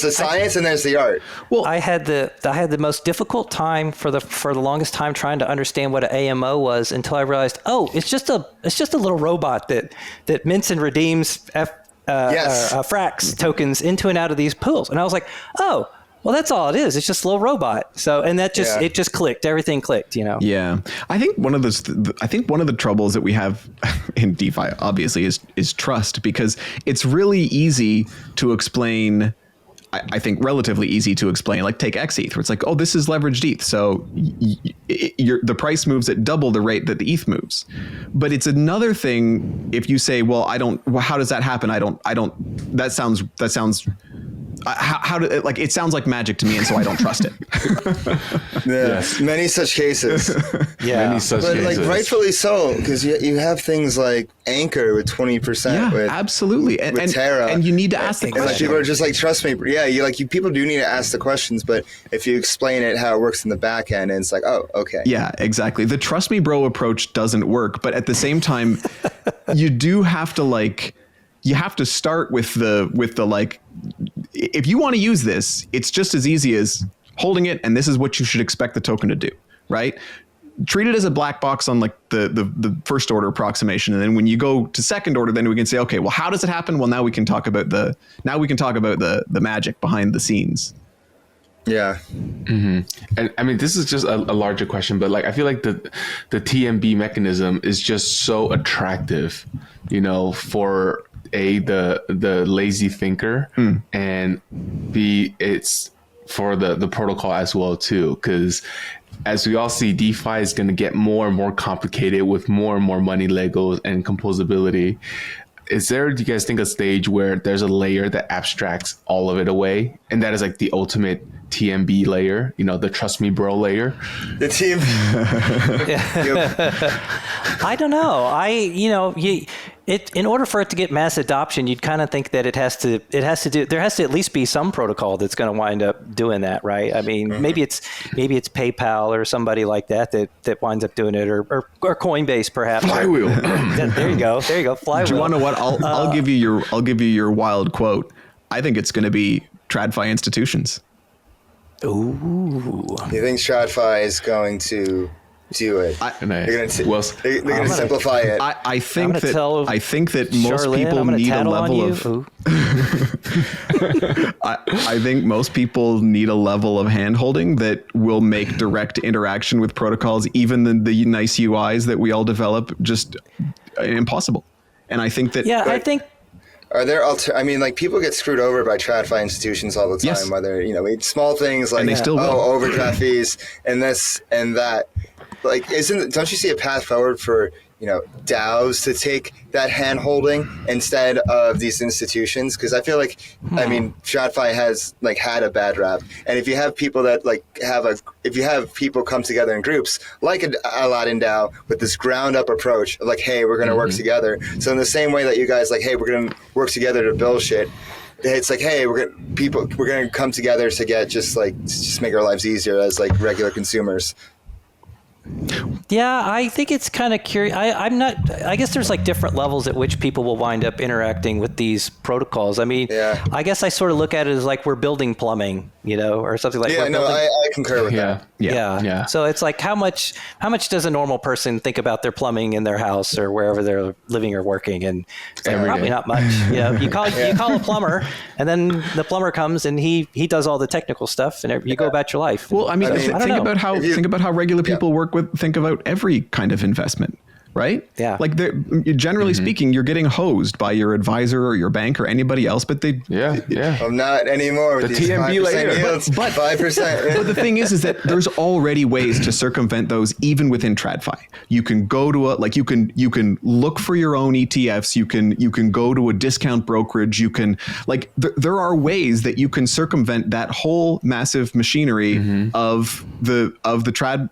the science and there's the art. Well, I had the most difficult time for the longest time trying to understand what an AMO was until I realized, it's just a little robot that mints and redeems frax tokens into and out of these pools. And I was like, oh, well, that's all it is. It's just a little robot. So, and that just it just clicked. Everything clicked. Yeah, I think one of the troubles that we have in DeFi obviously is trust, because it's really easy to explain. I think relatively easy to explain. Like take xETH, where it's like, oh, this is leveraged ETH, so the price moves at double the rate that the ETH moves. But it's another thing if you say, well, how does that happen? I don't. That sounds. How do like it sounds like magic to me, and so I don't trust it. Yes. Many such cases. Many such But cases. like rightfully so, because you have things like Anchor with 20%. Yeah, with absolutely. And Terra. and you need to ask the And like question. people are just like, trust me. Yeah, people do need to ask the questions, but if you explain it how it works in the back end, and it's like, oh, okay. Yeah, exactly. The trust me bro approach doesn't work, but at the same time, you do have to start with the like, if you want to use this, it's just as easy as holding it, and this is what you should expect the token to do, right? Treat it as a black box on like the first order approximation, and then when you go to second order, then we can say, okay, well, how does it happen? Well, now we can talk about the magic behind the scenes. Yeah. And I mean, this is just a larger question, but like I feel like the TMB mechanism is just so attractive, for the lazy thinker, and B, it's for the protocol as well too, because as we all see, DeFi is going to get more and more complicated with more and more money Legos and composability. Is there, do you guys think, a stage where there's a layer that abstracts all of it away, and that is like the ultimate TMB layer, the trust me bro layer? The team. I don't know. In order for it to get mass adoption, you'd kind of think that there has to at least be some protocol that's going to wind up doing that, right? I mean, maybe it's PayPal or somebody like that winds up doing it, or Coinbase perhaps. Flywheel. There you go. Flywheel. Do you want to know what? I'll give you your wild quote. I think it's going to be TradFi institutions. Ooh. You think TradFi is going to do it. They're gonna simplify it. I think that most Charlene, people need a level of. I think most people need a level of handholding that will make direct interaction with protocols, even the nice UIs that we all develop, just impossible. And I think that I think. Are there people get screwed over by TradFi institutions all the time, Yes. whether, small things like, And they still will. overdraft fees and this and that. Like, don't you see a path forward for, DAOs to take that hand holding instead of these institutions? Because I feel like, TradFi has had a bad rap. And if you have people that if you have people come together in groups like Aladdin DAO with this ground up approach of hey, we're going to work together. So in the same way that you guys hey, we're going to work together to build shit. It's hey, we're going to come together to get just make our lives easier as regular consumers. Yeah, I think it's kind of curious. I guess there's different levels at which people will wind up interacting with these protocols. I guess I sort of look at it as we're building plumbing, or something like that. Yeah, I concur with that. Yeah. So it's how much does a normal person think about their plumbing in their house or wherever they're living or working? And it's probably not much. You call a plumber, and then the plumber comes and he does all the technical stuff, and you go about your life. Well, think about how regular people think about every kind of investment, right? Yeah. Generally speaking, you're getting hosed by your advisor or your bank or anybody else, but they I'm not anymore with these TMB 5% later. yields, but 5%. But the thing is that there's already ways to circumvent those even within TradFi. You can go to you can look for your own ETFs. You can go to a discount brokerage. You can there are ways that you can circumvent that whole massive machinery of the trad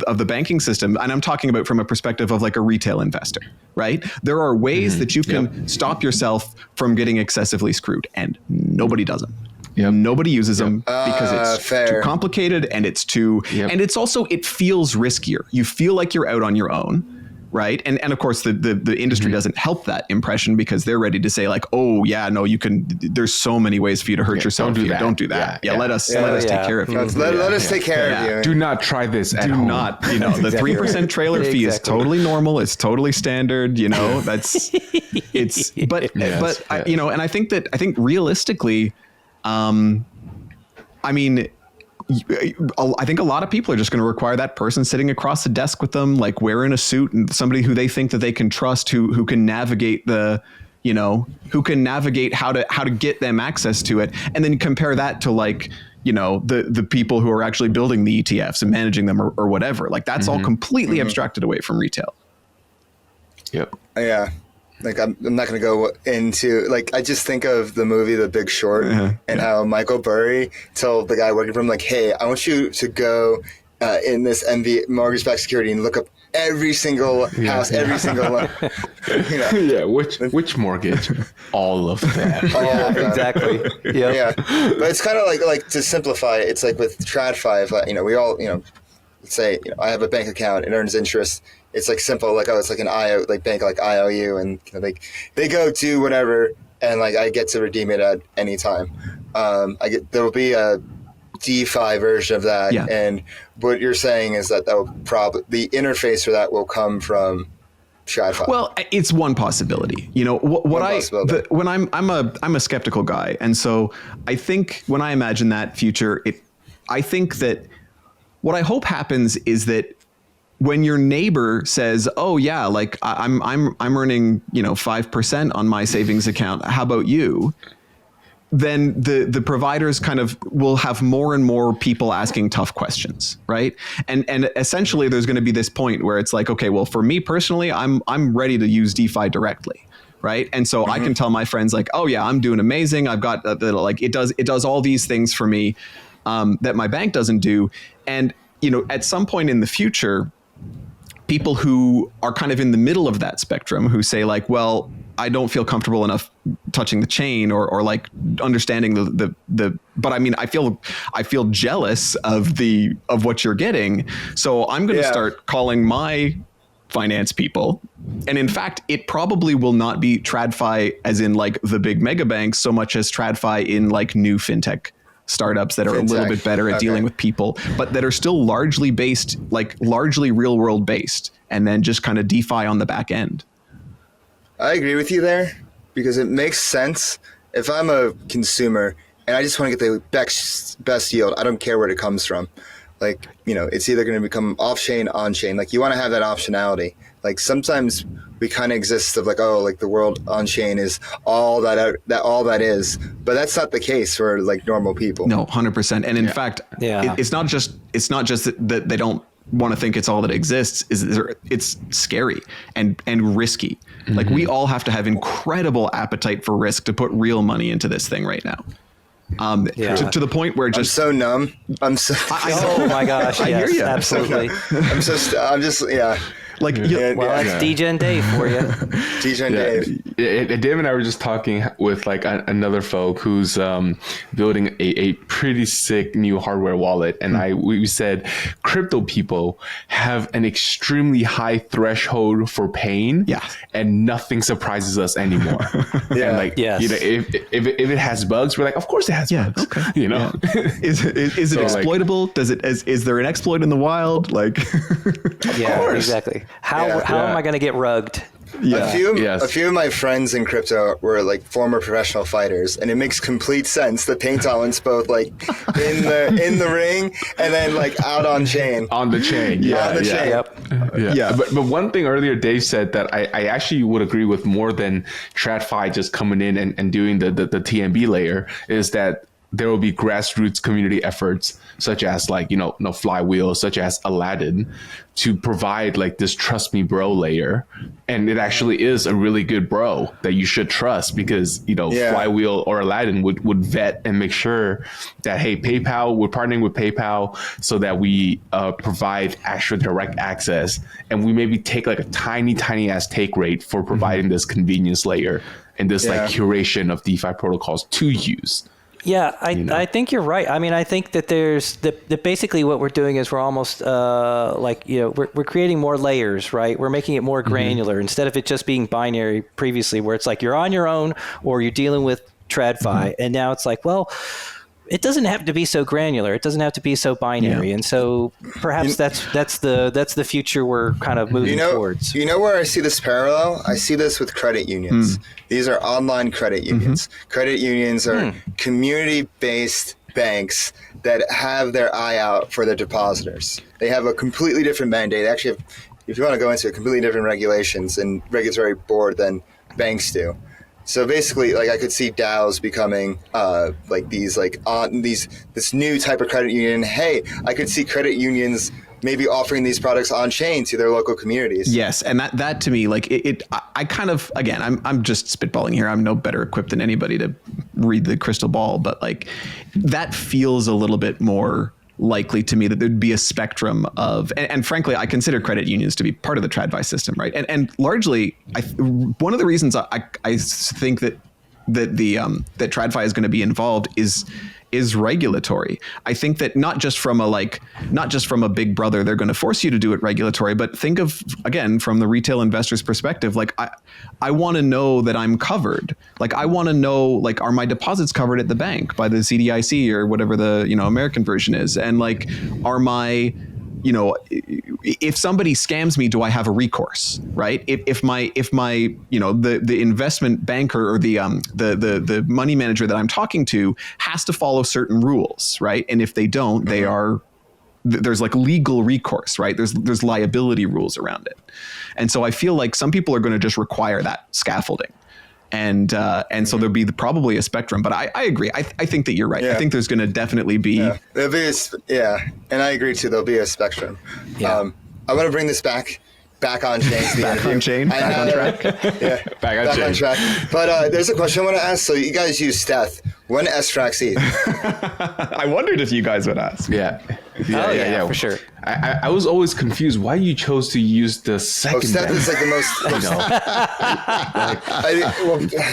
of the banking system. And I'm talking about from a perspective of a retail investor, right? There are ways that you can stop yourself from getting excessively screwed, and nobody does them. Yep. Nobody uses them because it's too complicated, and it's too, and it's also, it feels riskier. You feel like you're out on your own, right? And of course the industry doesn't help that impression, because they're ready to say oh yeah, no, you can, there's so many ways for you to hurt yourself. Don't do that. Let us take care of you. Let us take care of you. Do not try this at home. Do not, the 3% trailer fee is totally normal. It's totally standard, that's, it's, but, and I think realistically, I think a lot of people are just going to require that person sitting across the desk with them, wearing a suit, and somebody who they think that they can trust, who can navigate who can navigate how to get them access to it, and then compare that to the people who are actually building the ETFs and managing them or whatever. That's all completely abstracted away from retail. Yep. Yeah. I'm not going to go into, I just think of the movie The Big Short and how Michael Burry told the guy working for him, hey, I want you to go in this MV mortgage-backed security and look up every single house, every single loan. Yeah, which mortgage? All of them. Exactly. Yeah. But it's kind of like to simplify it, it's with TradFi, we all, let's say, I have a bank account, it earns interest. It's simple, it's an IO, bank like IOU, and they go do whatever, and I get to redeem it at any time. There will be a DeFi version of that, and what you're saying is that will probably, the interface for that will come from TradFi. Well, it's one possibility. When I'm a skeptical guy, and so I think when I imagine that future, I think that what I hope happens is that when your neighbor says, "Oh yeah, I'm earning 5% on my savings account. How about you?" Then the providers kind of will have more and more people asking tough questions, right? And essentially, there's going to be this point where it's okay, well, for me personally, I'm ready to use DeFi directly, right? And so I can tell my friends "Oh yeah, I'm doing amazing. I've got it does all these things for me that my bank doesn't do." And at some point in the future, people who are kind of in the middle of that spectrum, who say well, I don't feel comfortable enough touching the chain or understanding but I feel jealous of what you're getting. So I'm going to start calling my finance people. And in fact, it probably will not be TradFi as in the big mega banks so much as TradFi in new fintech startups that are a little bit better at dealing with people, but that are still largely based, like largely real world based, and then just kind of DeFi on the back end. I agree with you there because it makes sense. If I'm a consumer and I just want to get the best yield, I don't care where it comes from. Like, you know, it's either going to become off-chain, on-chain. Like, you want to have that optionality. Like, sometimes we kind of exist of like, oh, like the world on-chain is all that is. But that's not the case for like normal people. No, 100%. And in fact, it's not just that they don't want to think it's all that exists. It's scary and risky. Like, we all have to have incredible appetite for risk to put real money into this thing right now. To the point where just I'm so numb. Oh my gosh! I hear you. Absolutely. I'm just like, that's DGen Dave for you. DGen Dave. Dave and I were just talking with like another folk who's building a pretty sick new hardware wallet, and we said crypto people have an extremely high threshold for pain, and nothing surprises us anymore. And like, you know, if it has bugs, we're like, of course it has bugs. Okay. You know, is it exploitable? Like, does it? Is there an exploit in the wild? Like, exactly. How am I going to get rugged? A few of my friends in crypto were like former professional fighters, and it makes complete sense. The pain tolerance both like in the ring and then like out on chain. On the chain. But one thing earlier Dave said that I actually would agree with more than TradFi just coming in and doing the TMB layer is that there will be grassroots community efforts such as like, you know, Flywheel, such as Aladdin, to provide like this trust me bro layer. And it actually is a really good bro that you should trust because, you know, Flywheel or Aladdin would vet and make sure that, hey, PayPal, we're partnering with PayPal so that we provide actual direct access. And we maybe take like a tiny ass take rate for providing this convenience layer and this like curation of DeFi protocols to use. Yeah, I think you're right. I mean, I think that there's basically what we're doing is we're almost we're creating more layers, right? We're making it more granular instead of it just being binary previously, where it's like you're on your own or you're dealing with TradFi, and now it's like, well, it doesn't have to be so granular. It doesn't have to be so binary, and so perhaps that's the future we're kind of moving towards. You know where I see this parallel? I see this with credit unions. These are online credit unions. Credit unions are community-based banks that have their eye out for their depositors. They have a completely different mandate. They actually have, if you want to go into it, completely different regulations and regulatory board than banks do. So basically, like I could see DAOs becoming this new type of credit union. Hey, I could see credit unions maybe offering these products on chain to their local communities. Yes, and that to me, like I kind of, again, I'm just spitballing here. I'm no better equipped than anybody to read the crystal ball, but like that feels a little bit more likely to me that there'd be a spectrum of, and frankly, I consider credit unions to be part of the TradFi system, right? And largely, one of the reasons I think that TradFi is going to be involved is regulatory. I think that not just from a big brother, they're going to force you to do it regulatory, but think of, again, from the retail investor's perspective, like I want to know that I'm covered. Like I want to know, like, are my deposits covered at the bank by the CDIC or whatever the, American version is? And like, are my, if somebody scams me, do I have a recourse, right? If my the investment banker or the money manager that I'm talking to has to follow certain rules, right? And if they don't, there's like legal recourse, right? There's liability rules around it. And so I feel like some people are going to just require that scaffolding. And so there'll be probably a spectrum, but I agree. I think that you're right. I think there's going to definitely be. There'll be and I agree too. There'll be a spectrum. I want to bring this back on chain. Back on chain. Back on track. Back on track. But there's a question I want to ask. So you guys use sfETH. When sfrxETH? I wondered if you guys would ask. Yeah, for sure. I was always confused why you chose to use the second. sfETH is like the most.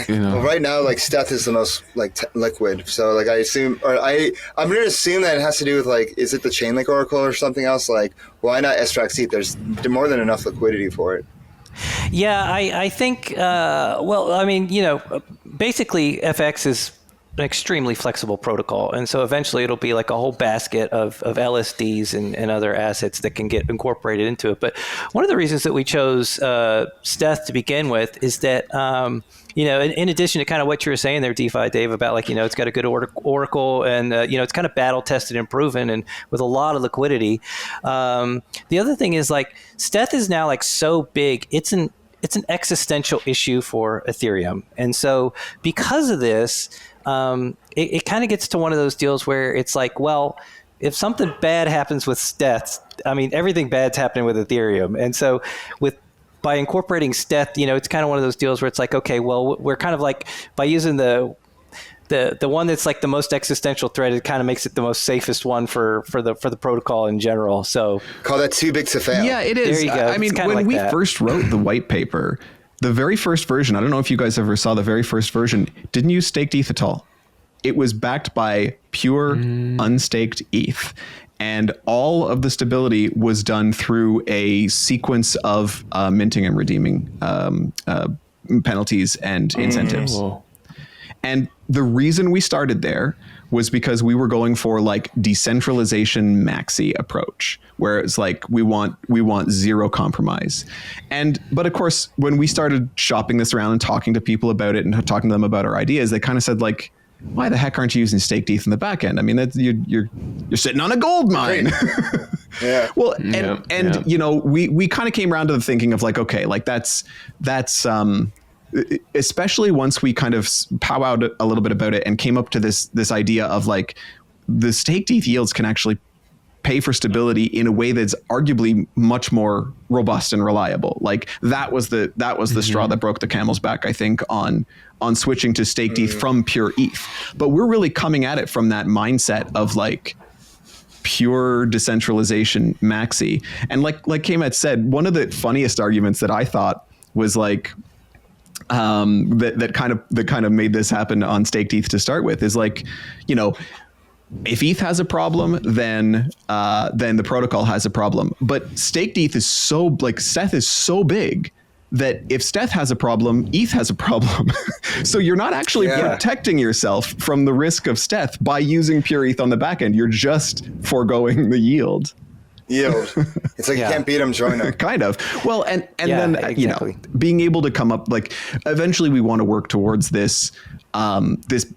Well, right now, like sfETH is the most like liquid. So like I assume, or I'm going to assume that it has to do with like, is it the Chainlink Oracle or something else? Like, why not sfrxETH? There's more than enough liquidity for it. Yeah, I think. Basically, FX is an extremely flexible protocol. And so eventually it'll be like a whole basket of LSDs and other assets that can get incorporated into it. But one of the reasons that we chose sfETH to begin with is that, in addition to kind of what you were saying there, DeFi Dave, about like, it's got a good oracle and, it's kind of battle tested and proven and with a lot of liquidity. The other thing is like sfETH is now like so big, it's an existential issue for Ethereum. And so because of this, it kind of gets to one of those deals where it's like, well, if something bad happens with sfETH, I mean, everything bad's happening with Ethereum. And so by incorporating sfETH, it's kind of one of those deals where it's like, okay, well, we're kind of like, by using the one that's like the most existential threat, it kind of makes it the most safest one for the protocol in general. So call that too big to fail. Yeah, it is. There you go. I mean, when like we that. first wrote the white paper, the very first version, I don't know if you guys ever saw the very first version, didn't use staked ETH at all. It was backed by pure unstaked ETH. And all of the stability was done through a sequence of minting and redeeming penalties and incentives. And the reason we started there was because we were going for like decentralization maxi approach, where it's like we want zero compromise. But of course, when we started shopping this around and talking to people about it and talking to them about our ideas, they kind of said like, why the heck aren't you using staked ETH in the back end? I mean, you're sitting on a gold mine. Yeah. Well, we kind of came around to the thinking of like, okay, like that's especially once we kind of powwowed a little bit about it and came up to this idea of like the staked ETH yields can actually pay for stability in a way that's arguably much more robust and reliable. Like that was the straw that broke the camel's back, I think, on switching to staked ETH from pure ETH. But we're really coming at it from that mindset of like pure decentralization maxi. And like Kmets said, one of the funniest arguments that I thought was like, that kind of made this happen on staked ETH to start with is like, if ETH has a problem, then the protocol has a problem. But staked ETH is so like sfETH is so big that if sfETH has a problem, ETH has a problem. So you're not actually protecting yourself from the risk of sfETH by using pure ETH on the back end. You're just foregoing the yield. It's like you can't beat them, join them. Kind of. Well, and then exactly. Being able to come up like eventually we want to work towards this this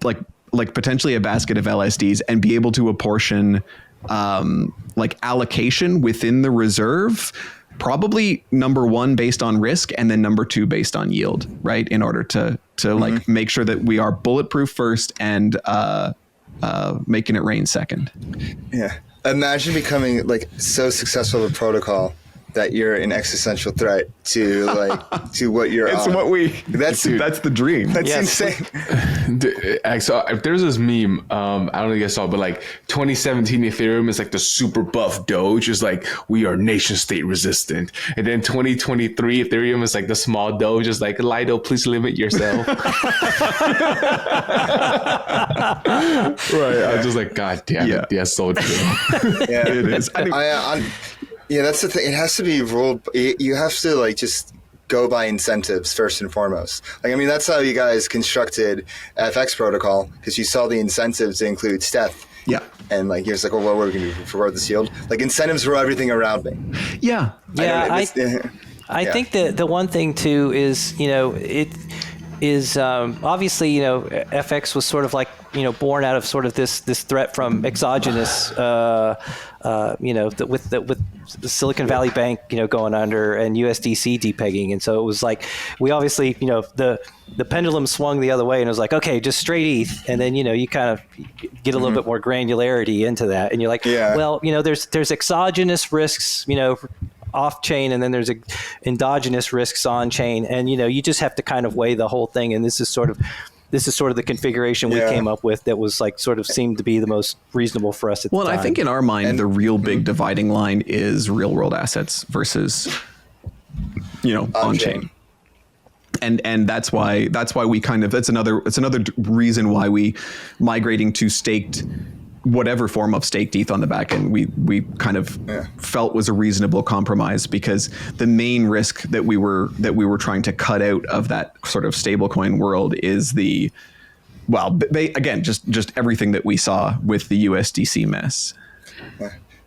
like potentially a basket of LSDs and be able to apportion like allocation within the reserve, probably number one based on risk and then number two based on yield, right? In order to like make sure that we are bulletproof first and making it rain second. Yeah. Imagine becoming like so successful of a protocol that you're an existential threat to like to what you're It's on. that's the dream. That's Yes. insane. So there's this meme, I don't know if you guys saw, but like 2017 Ethereum is like the super buff Doge is like, we are nation state resistant. And then 2023 Ethereum is like the small Doge is like, Lido, please limit yourself. Right. I was just like, God damn it. Yeah, so true. Yeah, It is. Yeah, that's the thing. It has to be ruled. You have to like just go by incentives first and foremost. Like, I mean, that's how you guys constructed FX protocol, because you saw the incentives to include sfETH. Yeah. And like, you're just like, well, what are we going to do for this yield? Like, incentives rule everything around me. Yeah. I think that the one thing too is, it is obviously, FX was sort of like, born out of sort of this threat from exogenous, with the Silicon Valley Bank, going under and USDC depegging. And so it was like, we obviously, the pendulum swung the other way and it was like, okay, just straight ETH. And then, you kind of get a little bit more granularity into that. And you're like, well, there's exogenous risks, off chain, and then there's endogenous risks on chain. And, you just have to kind of weigh the whole thing. And this is sort of the configuration we came up with that was like sort of seemed to be the most reasonable for us at the time. Well, I think in our mind, the real big dividing line is real world assets versus, on chain. And that's why we kind of, it's another reason why we migrating to staked, whatever form of staked ETH on the back end, we kind of felt was a reasonable compromise, because the main risk that we were trying to cut out of that sort of stablecoin world is the well, again, just everything that we saw with the USDC mess.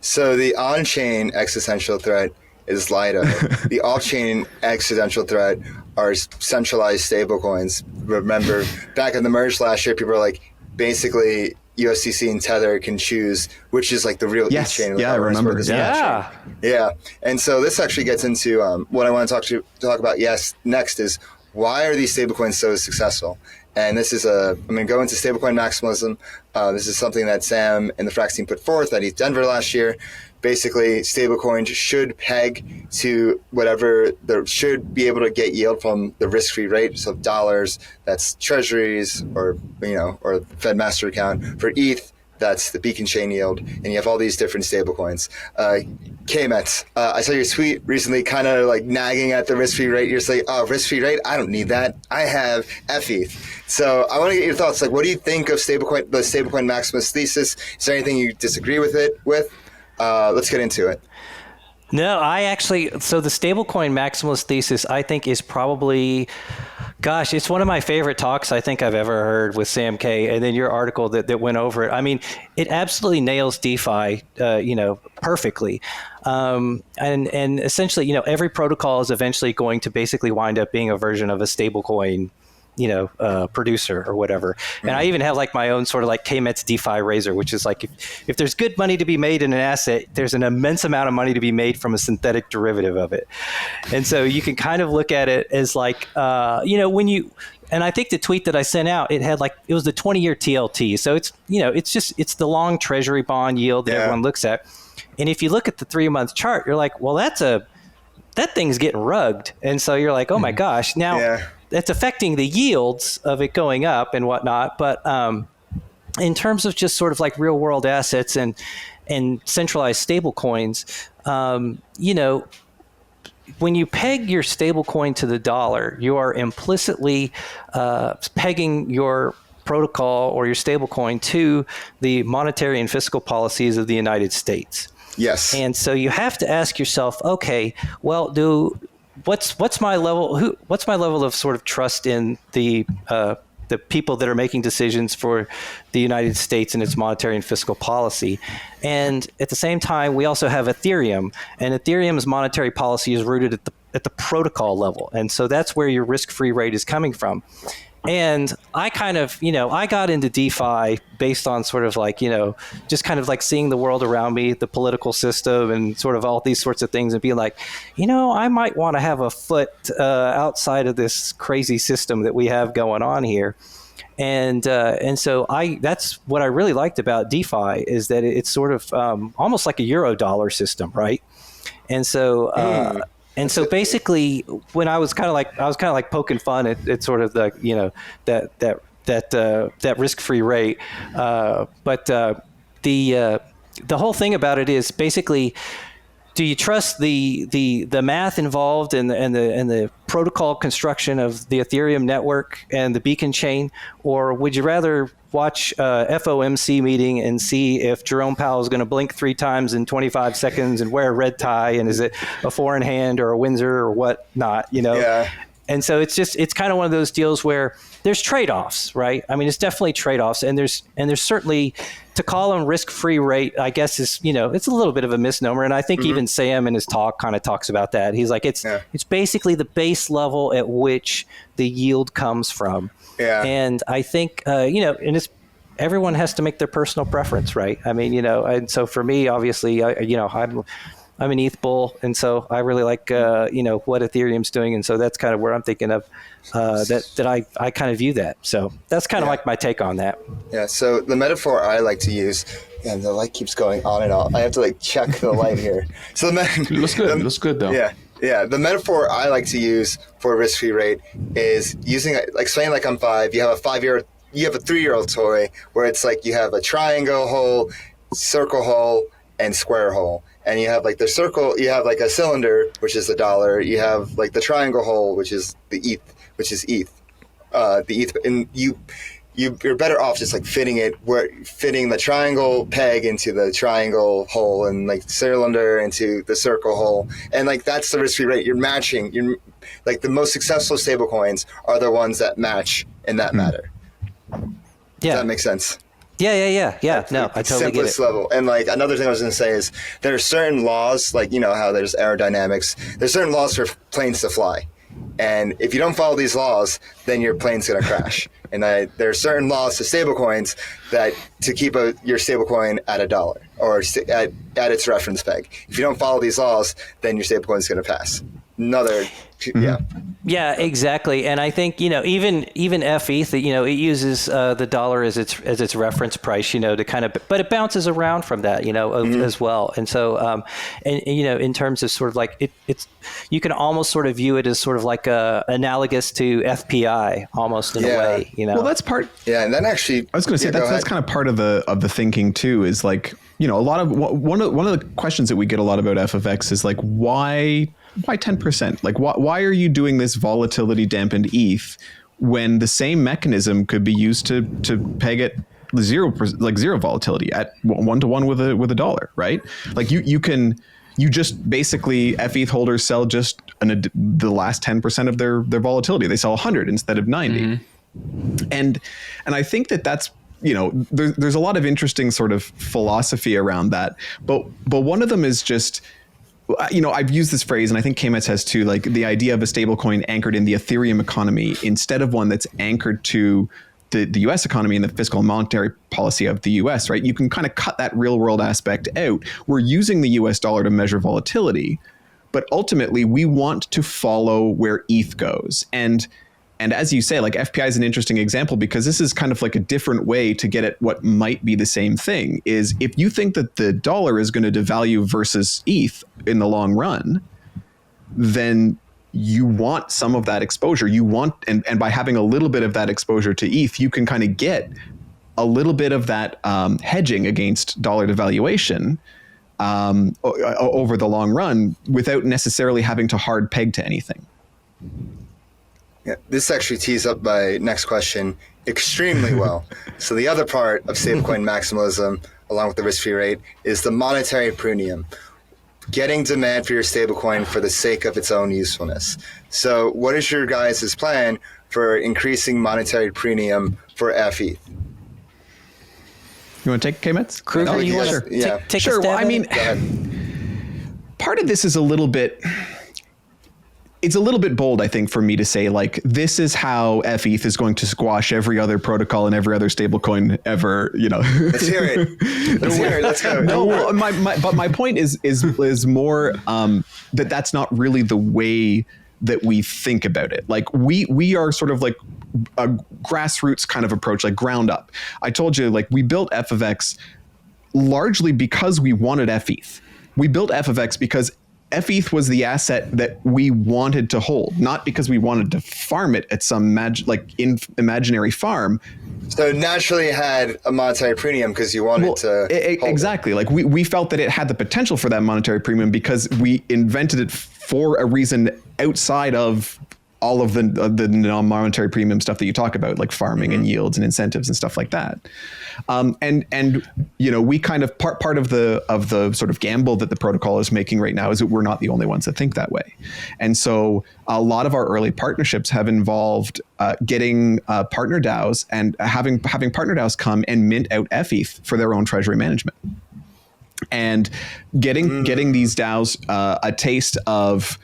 So the on-chain existential threat is Lido. The off-chain existential threat are centralized stablecoins. Remember, back in the merge last year, people were like, basically, USDC and Tether can choose which is like the real ETH chain. Yeah, I remember this. Yeah. And so this actually gets into what I want to talk about. Next is why are these stablecoins so successful? And this is I'm going to go into stablecoin maximalism. This is something that Sam and the Frax team put forth at ETH Denver last year. Basically, stablecoins should peg to whatever they should be able to get yield from the risk-free rate. So dollars, that's treasuries, or or Fed master account. For ETH, that's the beacon chain yield, and you have all these different stablecoins. Kmets, I saw your tweet recently, kind of like nagging at the risk-free rate. You're saying, "Oh, risk-free rate? I don't need that. I have fETH." So I want to get your thoughts. Like, what do you think of the stablecoin maximalist thesis? Is there anything you disagree with it? Let's get into it. No, so the stablecoin maximalist thesis, I think, is probably, gosh, it's one of my favorite talks I think I've ever heard with Sam K. And then your article that went over it. I mean, it absolutely nails DeFi, perfectly. And essentially, every protocol is eventually going to basically wind up being a version of a stablecoin producer or whatever. And I even have like my own sort of like Kmets DeFi razor, which is like if there's good money to be made in an asset, there's an immense amount of money to be made from a synthetic derivative of it. And so you can kind of look at it as like, and I think the tweet that I sent out, it was the 20-year TLT. So it's the long treasury bond yield that everyone looks at. And if you look at the 3-month chart, you're like, well, that thing's getting rugged. And so you're like, oh my gosh. Now, that's affecting the yields of it going up and whatnot. But in terms of just sort of like real world assets and centralized stable coins, when you peg your stable coin to the dollar, you are implicitly pegging your protocol or your stable coin to the monetary and fiscal policies of the United States. Yes. And so you have to ask yourself, okay, well, what's my level? What's my level of sort of trust in the people that are making decisions for the United States and its monetary and fiscal policy? And at the same time, we also have Ethereum, and Ethereum's monetary policy is rooted at the protocol level, and so that's where your risk-free rate is coming from. And I kind of, I got into DeFi based on sort of like, just kind of like seeing the world around me, the political system and sort of all these sorts of things and being like, I might want to have a foot outside of this crazy system that we have going on here. And so that's what I really liked about DeFi is that it's sort of almost like a Eurodollar system, right? And so and so basically, when I was kind of like poking fun at sort of the that risk-free rate, but the whole thing about it is basically, do you trust the math involved in the protocol construction of the Ethereum network and the beacon chain, or would you rather watch a FOMC meeting and see if Jerome Powell is going to blink 3 times in 25 seconds and wear a red tie, and is it a four in hand or a Windsor or what not, Yeah. And so it's kind of one of those deals where there's trade-offs, right? I mean, it's definitely trade-offs, and there's certainly, to call them risk-free rate, I guess is, it's a little bit of a misnomer. And I think even Sam in his talk kind of talks about that. He's like, it's basically the base level at which the yield comes from. Yeah. And I think, and it's, everyone has to make their personal preference, right? I mean, and so for me, obviously, I'm an ETH bull, and so I really like what Ethereum's doing, and so that's kind of where I'm thinking of that I kind of view that. So that's kind of like my take on that. Yeah. So the metaphor I like to use, and the light keeps going on and off. I have to check the light here. So it looks good. It looks good though. Yeah. Yeah, the metaphor I like to use for risk-free rate is using, explain like I'm 5. You have a 3-year-old toy where it's like you have a triangle hole, circle hole, and square hole. And you have the circle, you have a cylinder, which is the dollar. You have the triangle hole, which is the ETH, which is ETH. The ETH, and you're better off just fitting the triangle peg into the triangle hole and cylinder into the circle hole. And that's the risk-free rate. You're matching. The most successful stable coins are the ones that match in that matter. Does that make sense? Yeah. No, I totally get it. Simplest level. And like another thing I was going to say is there are certain laws, like, you know, how there's aerodynamics. There's certain laws for planes to fly. And if you don't follow these laws, then your plane's going to crash. And there are certain laws to stablecoins that to keep your stablecoin at $1 or at its reference peg. If you don't follow these laws, then your stablecoin is going to pass. Yeah, exactly. And I think, you know, even fETH, you know, it uses the dollar as its reference price, you know, to kind of, but it bounces around from that, you know, as well. And so, and you know, in terms of sort of like it's, you can almost sort of view it as sort of like analogous to FPI almost in a way, you know. Well, that's part. Yeah, and then actually, I was going to say that's kind of part of the thinking too. Is like, you know, a lot of one of the questions that we get a lot about fFX is like, why 10%? Like, why are you doing this volatility dampened ETH when the same mechanism could be used to peg it 0%, like zero volatility at 1-to-1 with a dollar, right? Like you just basically fETH holders sell just the last 10% of their volatility. They sell 100 instead of 90. And I think that's, you know, there's a lot of interesting sort of philosophy around that. But one of them is just, you know, I've used this phrase, and I think Kmets has too, like the idea of a stablecoin anchored in the Ethereum economy instead of one that's anchored to the US economy and the fiscal and monetary policy of the US, right? You can kind of cut that real world aspect out. We're using the US dollar to measure volatility, but ultimately we want to follow where ETH goes. And as you say, like FPI is an interesting example because this is kind of like a different way to get at what might be the same thing. Is if you think that the dollar is going to devalue versus ETH in the long run, then you want some of that exposure. You want, and by having a little bit of that exposure to ETH, you can kind of get a little bit of that hedging against dollar devaluation over the long run without necessarily having to hard peg to anything. Yeah, this actually tees up my next question extremely well. So the other part of stablecoin maximalism, along with the risk-free rate, is the monetary premium. Getting demand for your stablecoin for the sake of its own usefulness. So what is your guys' plan for increasing monetary premium for fETH? You want to take Kmets? Kruger, you want to take sure. a stab Well, I mean, part of this is a little bit bold, I think, for me to say, like, this is how fETH is going to squash every other protocol and every other stablecoin ever, you know. Let's hear it. Let's go. No, well, but my point is more that's not really the way that we think about it. Like we are sort of like a grassroots kind of approach, like ground up. I told you, like, we built fFX largely because we wanted fETH. We built fFX because fETH was the asset that we wanted to hold, not because we wanted to farm it at some imaginary farm. So it naturally had a monetary premium because you wanted to exactly. Like we felt that it had the potential for that monetary premium because we invented it for a reason outside of all of the non-monetary premium stuff that you talk about, like farming and yields and incentives and stuff like that. And you know, we kind of part of the sort of gamble that the protocol is making right now is that we're not the only ones that think that way. And so a lot of our early partnerships have involved getting partner DAOs and having partner DAOs come and mint out fETH for their own treasury management. And getting these DAOs a taste of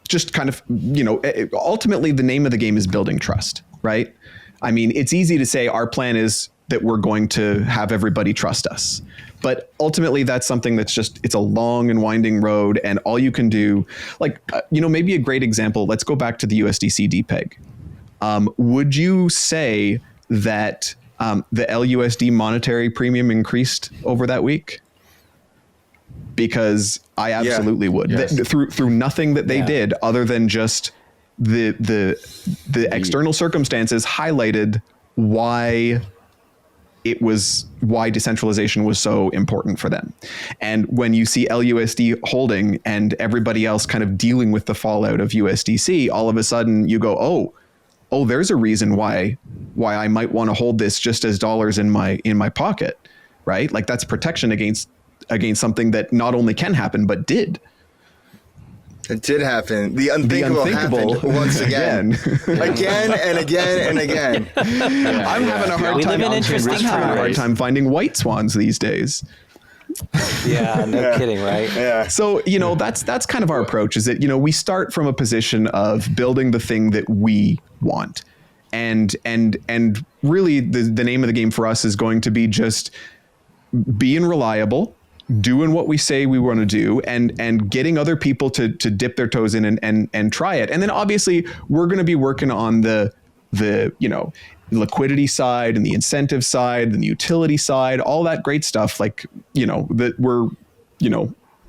just kind of, you know, ultimately the name of the game is building trust, right? I mean, it's easy to say our plan is that we're going to have everybody trust us. But ultimately that's something that's just, it's a long and winding road, and all you can do, like, you know, maybe a great example, let's go back to the USDC DPEG. Would you say that the LUSD monetary premium increased over that week? Because I absolutely would. Yes. Through nothing that they did other than just the external circumstances highlighted why decentralization was so important for them. And when you see LUSD holding and everybody else kind of dealing with the fallout of USDC, all of a sudden you go, oh, there's a reason why I might want to hold this just as dollars in my pocket, right? Like that's protection against something that not only can happen but did. It did happen. The unthinkable happened once again. Again and again and again. I'm having a hard time. I'm having a hard time finding white swans these days. Yeah, no kidding, right? Yeah. So, that's kind of our approach, is that, we start from a position of building the thing that we want. And really the name of the game for us is going to be just being reliable, doing what we say we want to do, and getting other people to dip their toes in and try it. And then obviously we're going to be working on the liquidity side and the incentive side and the utility side, all that great stuff. Like,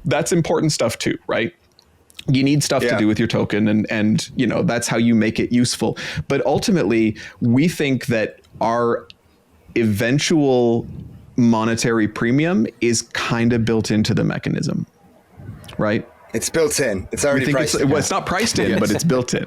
that's important stuff too, right? You need stuff to do with your token, and that's how you make it useful. But ultimately, we think that our eventual monetary premium is kind of built into the mechanism, right? It's built in. It's already priced in. Well, it's not priced in, but it's built in.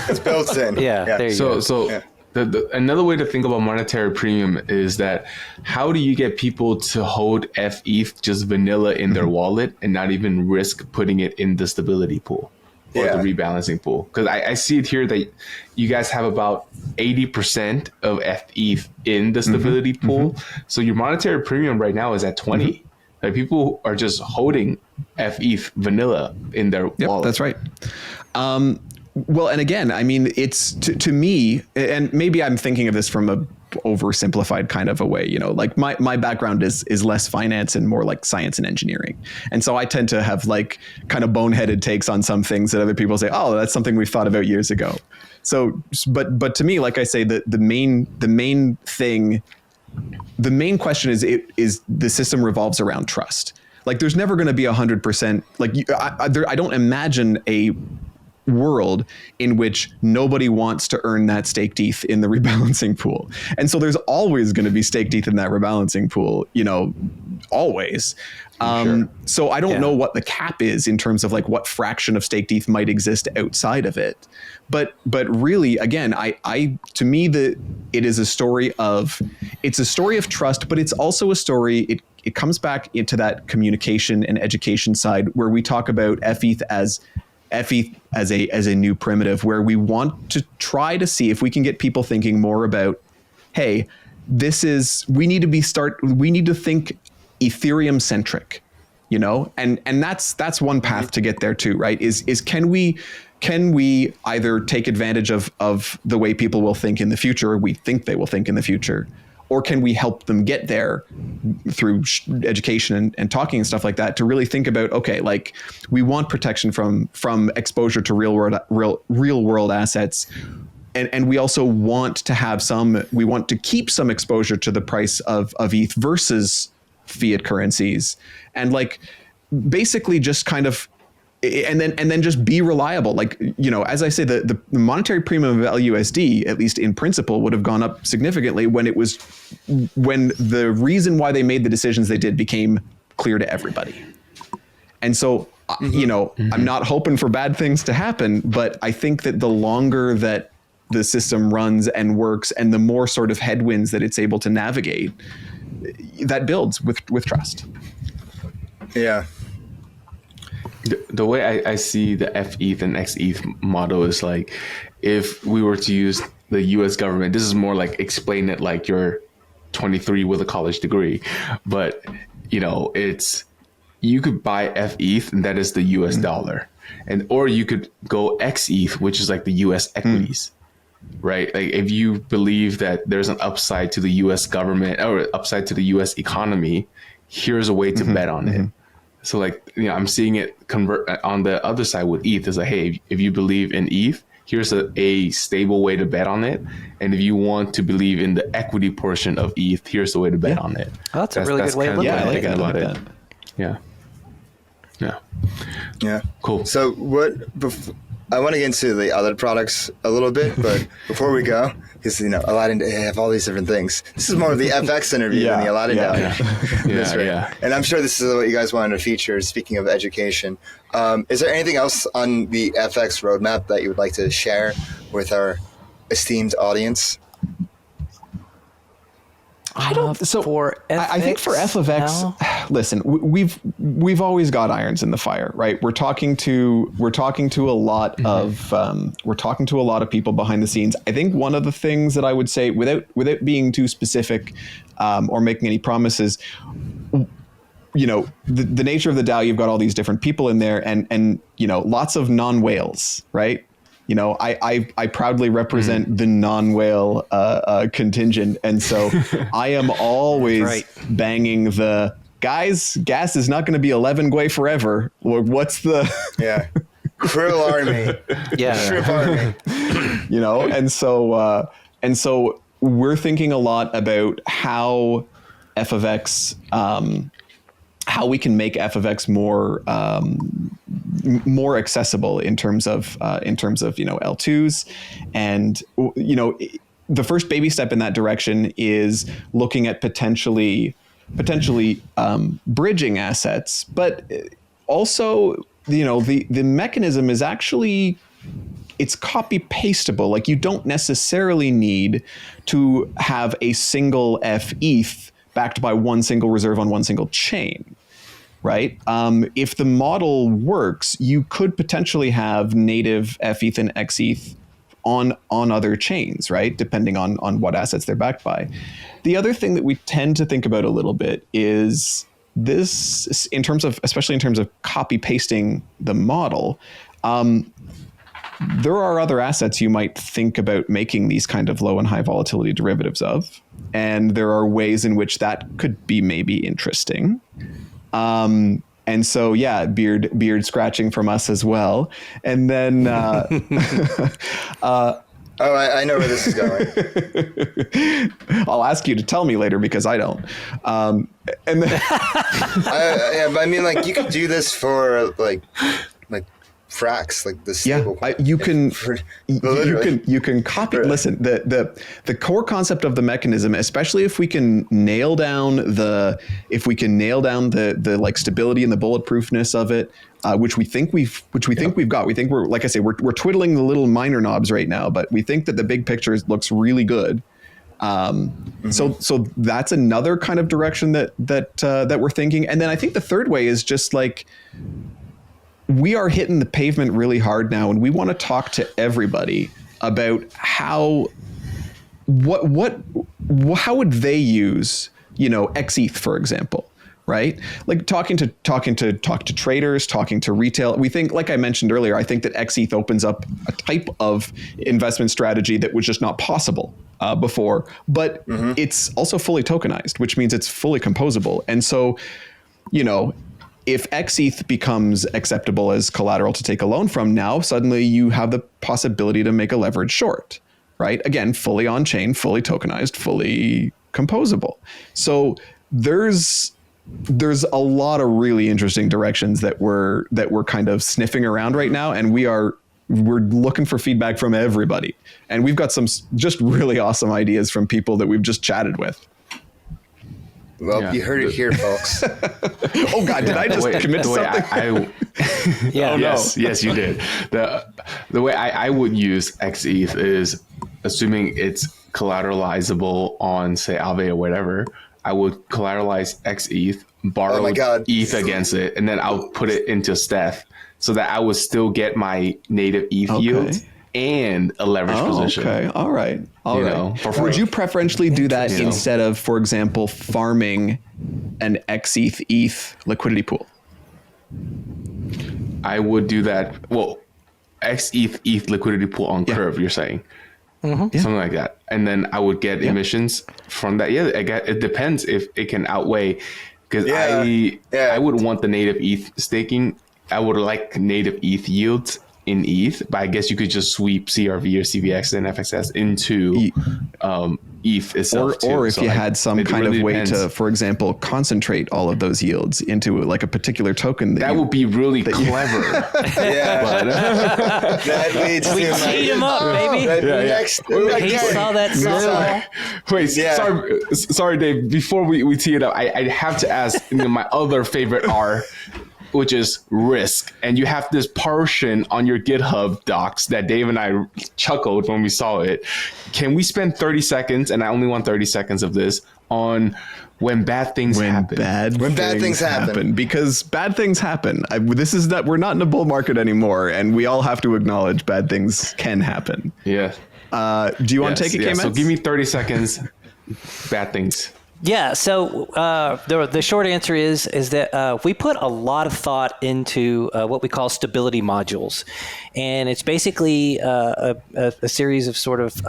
It's built in. Yeah. There you go. So another way to think about monetary premium is that how do you get people to hold fETH just vanilla in their wallet and not even risk putting it in the stability pool or the rebalancing pool? Because I see it here that you guys have about 80% of fETH in the stability pool. So your monetary premium right now is at 20. Like, people are just holding fETH vanilla in their wallet. That's right. Well, and again, I mean, it's to me, and maybe I'm thinking of this from a oversimplified kind of a way, like my background is less finance and more like science and engineering. And so I tend to have like kind of boneheaded takes on some things that other people say, oh, that's something we thought about years ago. So, but to me, like I say, the main question is the system revolves around trust. Like, there's never going to be 100%. Like, I don't imagine a world in which nobody wants to earn that staked ETH in the rebalancing pool. And so there's always going to be staked ETH in that rebalancing pool, always. So I don't know what the cap is in terms of like what fraction of staked ETH might exist outside of it. But really, again, to me, it is a story of trust, but it's also a story. It comes back into that communication and education side where we talk about fETH as a new primitive, where we want to try to see if we can get people thinking more about, hey, we need to think Ethereum centric, and that's one path to get there too, right? Is can we either take advantage of the way people will think in the future, we think they will think in the future, or can we help them get there through education and talking and stuff like that, to really think about, okay, like, we want protection from exposure to real world assets. And we also want to keep some exposure to the price of ETH versus fiat currencies, and like basically just kind of, and then just be reliable. Like, as I say, the monetary premium of LUSD, at least in principle, would have gone up significantly when the reason why they made the decisions they did became clear to everybody. And so, I'm not hoping for bad things to happen, but I think that the longer that the system runs and works, and the more sort of headwinds that it's able to navigate, that builds with trust. Yeah. The way I see the fETH and xETH model is like, if we were to use the US government, this is more like explain it like you're 23 with a college degree, but it's, you could buy fETH, and that is the US dollar, or you could go xETH, which is like the US equities. Right? Like, if you believe that there's an upside to the US government or upside to the US economy, here's a way to bet on it. So like, I'm seeing it convert on the other side with ETH. Is like, hey, if you believe in ETH, here's a stable way to bet on it. And if you want to believe in the equity portion of ETH, here's the way to bet on it. Oh, that's a really good way of looking at it. About it. Yeah. Yeah. Cool. So I want to get into the other products a little bit, but before we go, because Aladdin, they have all these different things. This is more of the FX interview than the Aladdin DAO. And I'm sure this is what you guys wanted to feature. Speaking of education, is there anything else on the FX roadmap that you would like to share with our esteemed audience? I don't. So for FX, I think for FX, listen, we've always got irons in the fire, right? We're talking to a lot of people behind the scenes. I think one of the things that I would say, without being too specific or making any promises, you know, the nature of the DAO, you've got all these different people in there, and you know, lots of non-whales, right? You know, I proudly represent the non-whale contingent, and so I am always banging the guys. Gas is not going to be 11 Gwei forever. What's the Krill army? Shrimp army. You know, and so we're thinking a lot about how f of x. How we can make f of x more accessible in terms of you know, L2s, and you know, the first baby step in that direction is looking at potentially bridging assets, but also, you know, the mechanism is actually, it's copy pastable. Like, you don't necessarily need to have a single fETH backed by one single reserve on one single chain, right? If the model works, you could potentially have native fETH and xETH on other chains, right? Depending on what assets they're backed by. The other thing that we tend to think about a little bit is this, in terms of, especially in terms of copy pasting the model, there are other assets you might think about making these kind of low and high volatility derivatives of. And there are ways in which that could be maybe interesting. And so, yeah, beard scratching from us as well. And then, I know where this is going. I'll ask you to tell me later because I don't. And then I mean, like, you could do this for like Frax, like the stablecoin. You can copy. Listen, the core concept of the mechanism, especially if we can nail down the like stability and the bulletproofness of it, which we think we've got. We think we're, like I say, we're twiddling the little minor knobs right now, but we think that the big picture looks really good. So that's another kind of direction that we're thinking. And then I think the third way is just like, we are hitting the pavement really hard now, and we want to talk to everybody about how would they use, you know, xETH, for example, right? Like talk to traders, talking to retail. We think, like I mentioned earlier, I think that xETH opens up a type of investment strategy that was just not possible before, but it's also fully tokenized, which means it's fully composable. And so, you know, if xETH becomes acceptable as collateral to take a loan from, now suddenly you have the possibility to make a leverage short, right? Again, fully on chain, fully tokenized, fully composable. So there's a lot of really interesting directions that we're kind of sniffing around right now, and we're looking for feedback from everybody. And we've got some just really awesome ideas from people that we've just chatted with. Well, you heard it here, folks. Oh God, did I just commit to something? Yes, you did. The way I would use xETH is, assuming it's collateralizable on, say, Aave or whatever, I would collateralize xETH, borrow ETH against it, and then I'll put it into sfETH so that I would still get my native ETH yield and a leverage position. Okay, all right. Would you preferentially do that instead of, for example, farming an xETH ETH liquidity pool? I would do that. Well, xETH ETH liquidity pool on Curve, you're saying. Something like that. And then I would get emissions from that. Yeah, it depends if it can outweigh, because I would want the native ETH staking. I would like native ETH yields in ETH, but I guess you could just sweep CRV or CVX and FXS into ETH itself, or if you had some kind of way to, for example, concentrate all of those yields into like a particular token. That would be really clever. That leads we teed him up, baby. He saw that song. Wait, sorry, Dave. Before we tee it up, I have to ask my other favorite R, which is risk. And you have this portion on your GitHub docs that Dave and I chuckled when we saw it. Can we spend 30 seconds, and I only want 30 seconds of this, on when bad things happen. When bad things happen. Because bad things happen. We're not in a bull market anymore, and we all have to acknowledge bad things can happen. Yeah. Do you want to take it, Kmets? So give me 30 seconds. Bad things. Yeah. So the short answer is that we put a lot of thought into what we call stability modules, and it's basically a series of sort of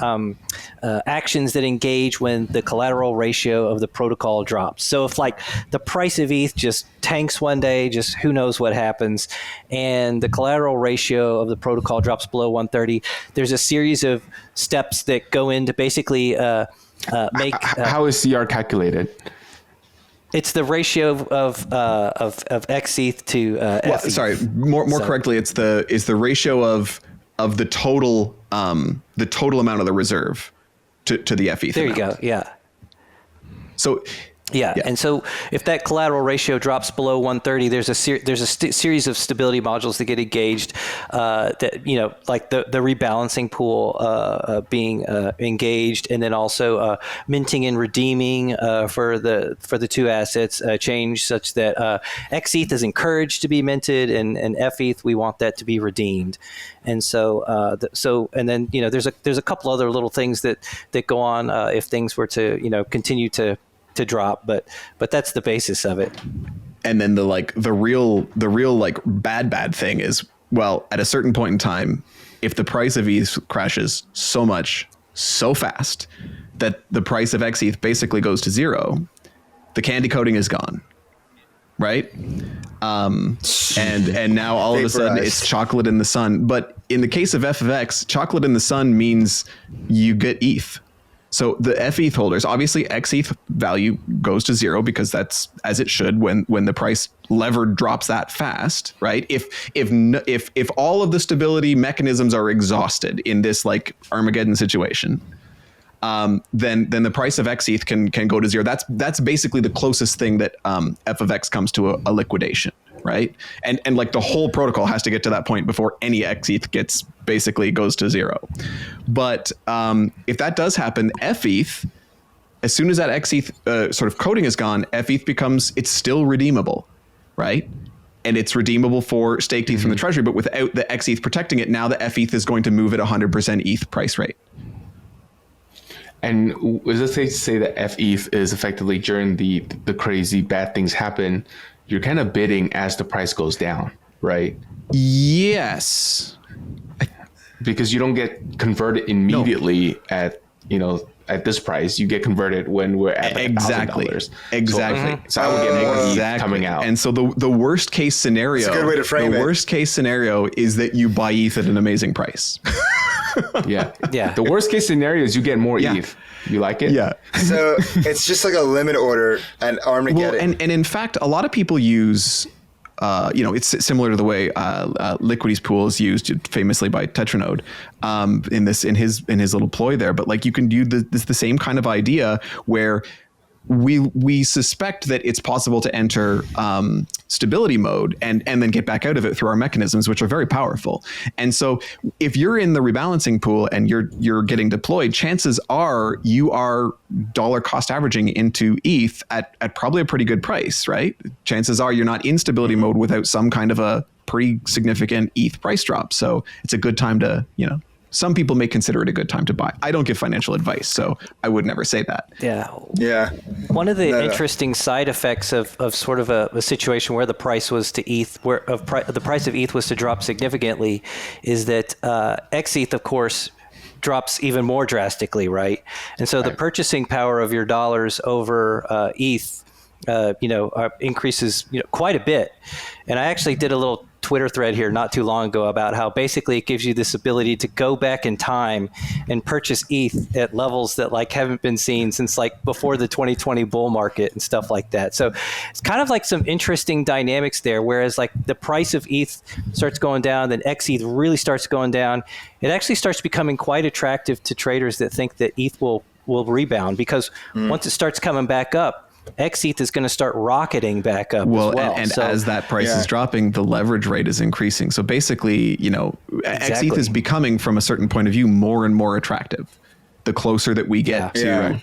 actions that engage when the collateral ratio of the protocol drops. So if like the price of ETH just tanks one day, just who knows what happens, and the collateral ratio of the protocol drops below 130, there's a series of steps that go into basically how is CR calculated? It's the ratio of xETH to fETH. Sorry, more correctly, it's the ratio of the total amount of the reserve to the fETH. There amount. you go. Yeah. So. Yeah, and so if that collateral ratio drops below 130, there's a series of stability modules that get engaged. That like the rebalancing pool being engaged, and then also minting and redeeming for the two assets change such that xETH is encouraged to be minted, and fETH we want that to be redeemed. And so and then there's a couple other little things that go on if things were to continue to drop, but that's the basis of it. And then the real like bad thing is, well, at a certain point in time, if the price of ETH crashes so much so fast that the price of xETH basically goes to zero, the candy coating is gone, right? And now all of a sudden it's chocolate in the sun. But in the case of fETH, chocolate in the sun means you get ETH. So the fETH holders, obviously xETH value goes to zero because that's as it should when the price levered drops that fast, right? If all of the stability mechanisms are exhausted in this like Armageddon situation, then the price of xETH can go to zero. That's basically the closest thing that f(x) comes to a liquidation, right? And like the whole protocol has to get to that point before any xETH basically goes to zero. But if that does happen, fETH, as soon as that xETH sort of coding is gone, fETH it's still redeemable, right? And it's redeemable for staked ETH from the treasury, but without the xETH protecting it, now the fETH is going to move at 100% ETH price rate. And is it safe to say that fETH is effectively during the crazy bad things happen, you're kind of bidding as the price goes down, right? Yes. Because you don't get converted immediately at this price. You get converted when we're at like $1,000. Exactly. So I would get more ETH coming out. And so the worst case scenario, That's a good way to frame it. The worst case scenario is that you buy ETH at an amazing price. Yeah. Yeah. The worst case scenario is you get more ETH. You like it? Yeah. So it's just like a limit order and Armageddon. Well, and in fact, a lot of people use, it's similar to the way Liquidation Pool is used famously by Tetranode in his little ploy there. But like you can do the same kind of idea where we suspect that it's possible to enter stability mode and then get back out of it through our mechanisms, which are very powerful. And so if you're in the rebalancing pool and you're getting deployed, chances are you are dollar cost averaging into ETH at probably a pretty good price, right? Chances are you're not in stability mode without some kind of a pretty significant ETH price drop. So it's a good time to, some people may consider it a good time to buy. I don't give financial advice, so I would never say that. Yeah. One of the interesting side effects of sort of a situation where the price was to ETH, the price of ETH was to drop significantly, is that xETH, of course, drops even more drastically, right? And so the purchasing power of your dollars over ETH, increases quite a bit. And I actually did a little Twitter thread here not too long ago about how basically it gives you this ability to go back in time and purchase ETH at levels that like haven't been seen since like before the 2020 bull market and stuff like that. So it's kind of like some interesting dynamics there, whereas like the price of ETH starts going down, then xETH really starts going down. It actually starts becoming quite attractive to traders that think that ETH will rebound, because once it starts coming back up, xETH is going to start rocketing back up as well. And as that price is dropping, the leverage rate is increasing. So basically, xETH is becoming, from a certain point of view, more and more attractive the closer that we get to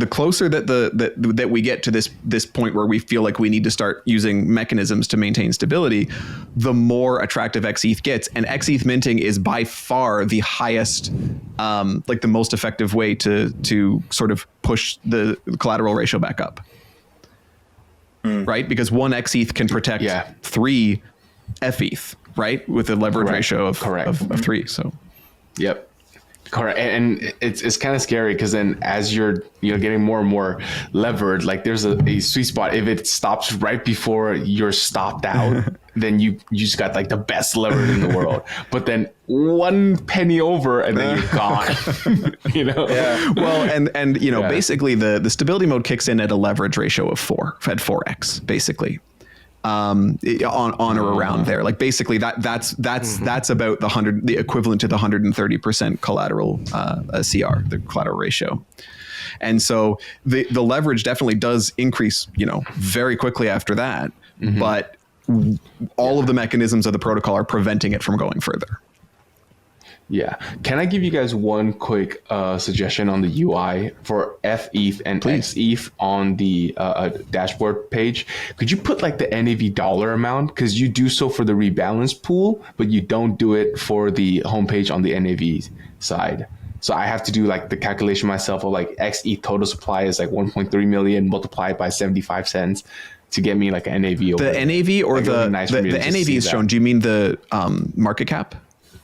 the closer that we get to this point where we feel like we need to start using mechanisms to maintain stability, the more attractive xETH gets. And xETH minting is by far the highest, like the most effective way to sort of push the collateral ratio back up. Right? Because one xETH can protect 3 fETH, right? With a leverage ratio of 3. So, yep. Correct. And it's kind of scary because then as you're getting more and more levered, like there's a sweet spot. If it stops right before you're stopped out, then you just got like the best levered in the world. But then 1 penny over and then you're gone. Yeah. Well, and basically the stability mode kicks in at a leverage ratio of 4, at 4x basically. On or around there, like basically that's about the equivalent to the 130% collateral CR, the collateral ratio. And so the leverage definitely does increase, very quickly after that, but all of the mechanisms of the protocol are preventing it from going further. Yeah. Can I give you guys one quick suggestion on the UI for fETH and xETH on the dashboard page? Could you put like the NAV dollar amount? Because you do so for the rebalance pool, but you don't do it for the homepage on the NAV side. So I have to do like the calculation myself of like xETH total supply is like 1.3 million multiplied by 75 cents to get me like an NAV. The NAV or the NAV is shown. Do you mean the market cap?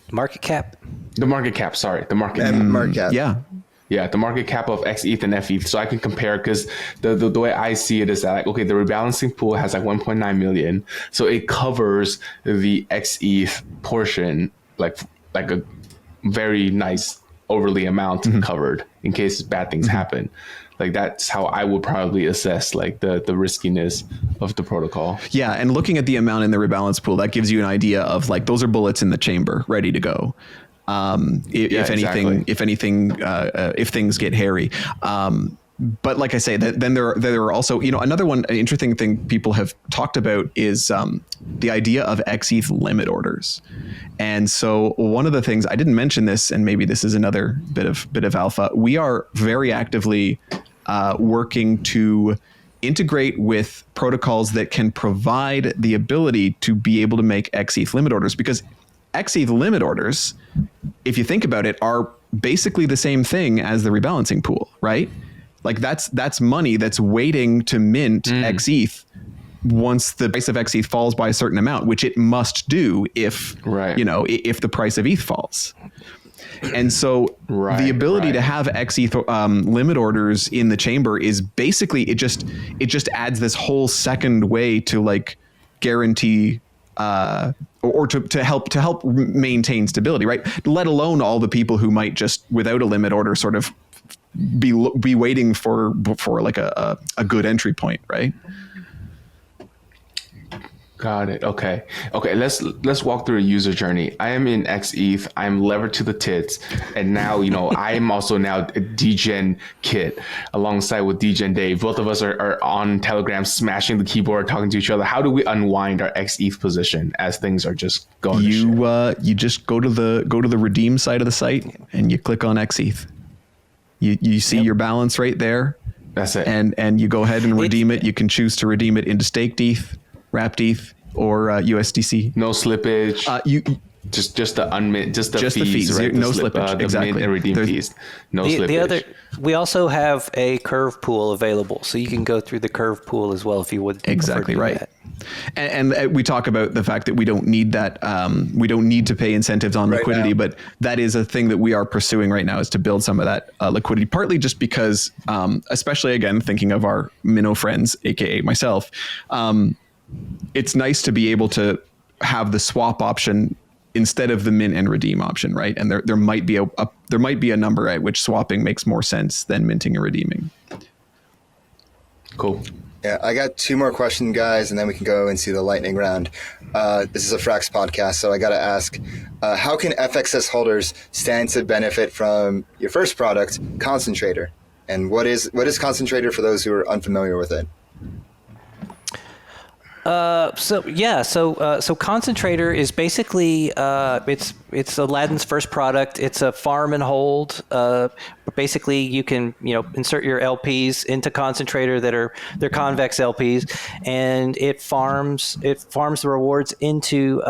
Market cap? The market cap, sorry. The market cap. Market cap. Yeah. Yeah, the market cap of xETH and fETH. So I can compare because the way I see it is that, like, okay, the rebalancing pool has like 1.9 million. So it covers the xETH portion, like a very nice overly amount covered in case bad things happen. Like that's how I would probably assess like the riskiness of the protocol. Yeah, and looking at the amount in the rebalance pool, that gives you an idea of like those are bullets in the chamber, ready to go. If things get hairy. But like I say, then there are also, another one interesting thing people have talked about is the idea of xETH limit orders. And so one of the things I didn't mention this, and maybe this is another bit of alpha. We are very actively working to integrate with protocols that can provide the ability to be able to make xETH limit orders, because xETH limit orders, if you think about it, are basically the same thing as the rebalancing pool, right? Like that's money that's waiting to mint xETH once the price of xETH falls by a certain amount, which it must do if the price of ETH falls. And so the ability to have xETH limit orders in the chamber is basically it just adds this whole second way to like guarantee or to help maintain stability, right? Let alone all the people who might just without a limit order sort of be waiting for like a good entry point, right? Got it. Okay. Let's walk through a user journey. I am in xETH. I'm levered to the tits, and now I'm also now a DGen Kiet alongside with DGen Dave. Both of us are on Telegram, smashing the keyboard, talking to each other. How do we unwind our xETH position as things are just going? You just go to the redeem side of the site and you click on xETH. You see your balance right there. That's it. And you go ahead and redeem it. You can choose to redeem it into staked ETH, wrapped ETH, or USDC. No slippage. Just the unmint, just the fees, right? No slippage. Exactly. Mint and redeem fees. No slippage. We also have a curve pool available, so you can go through the curve pool as well if you would. Exactly right. That. And we talk about the fact that we don't need that. We don't need to pay incentives on liquidity, but that is a thing that we are pursuing right now, is to build some of that liquidity. Partly just because, especially again thinking of our minnow friends, aka myself, it's nice to be able to have the swap option instead of the mint and redeem option, right? And there might be a number at which swapping makes more sense than minting and redeeming. Cool. Yeah, I got 2 more questions, guys, and then we can go and see the lightning round. This is a Frax podcast, so I got to ask, how can FXS holders stand to benefit from your first product, Concentrator? And what is Concentrator for those who are unfamiliar with it? So Concentrator is basically it's Aladdin's first product. It's a farm and hold. Basically, you can insert your LPs into Concentrator they're convex LPs, and it farms the rewards into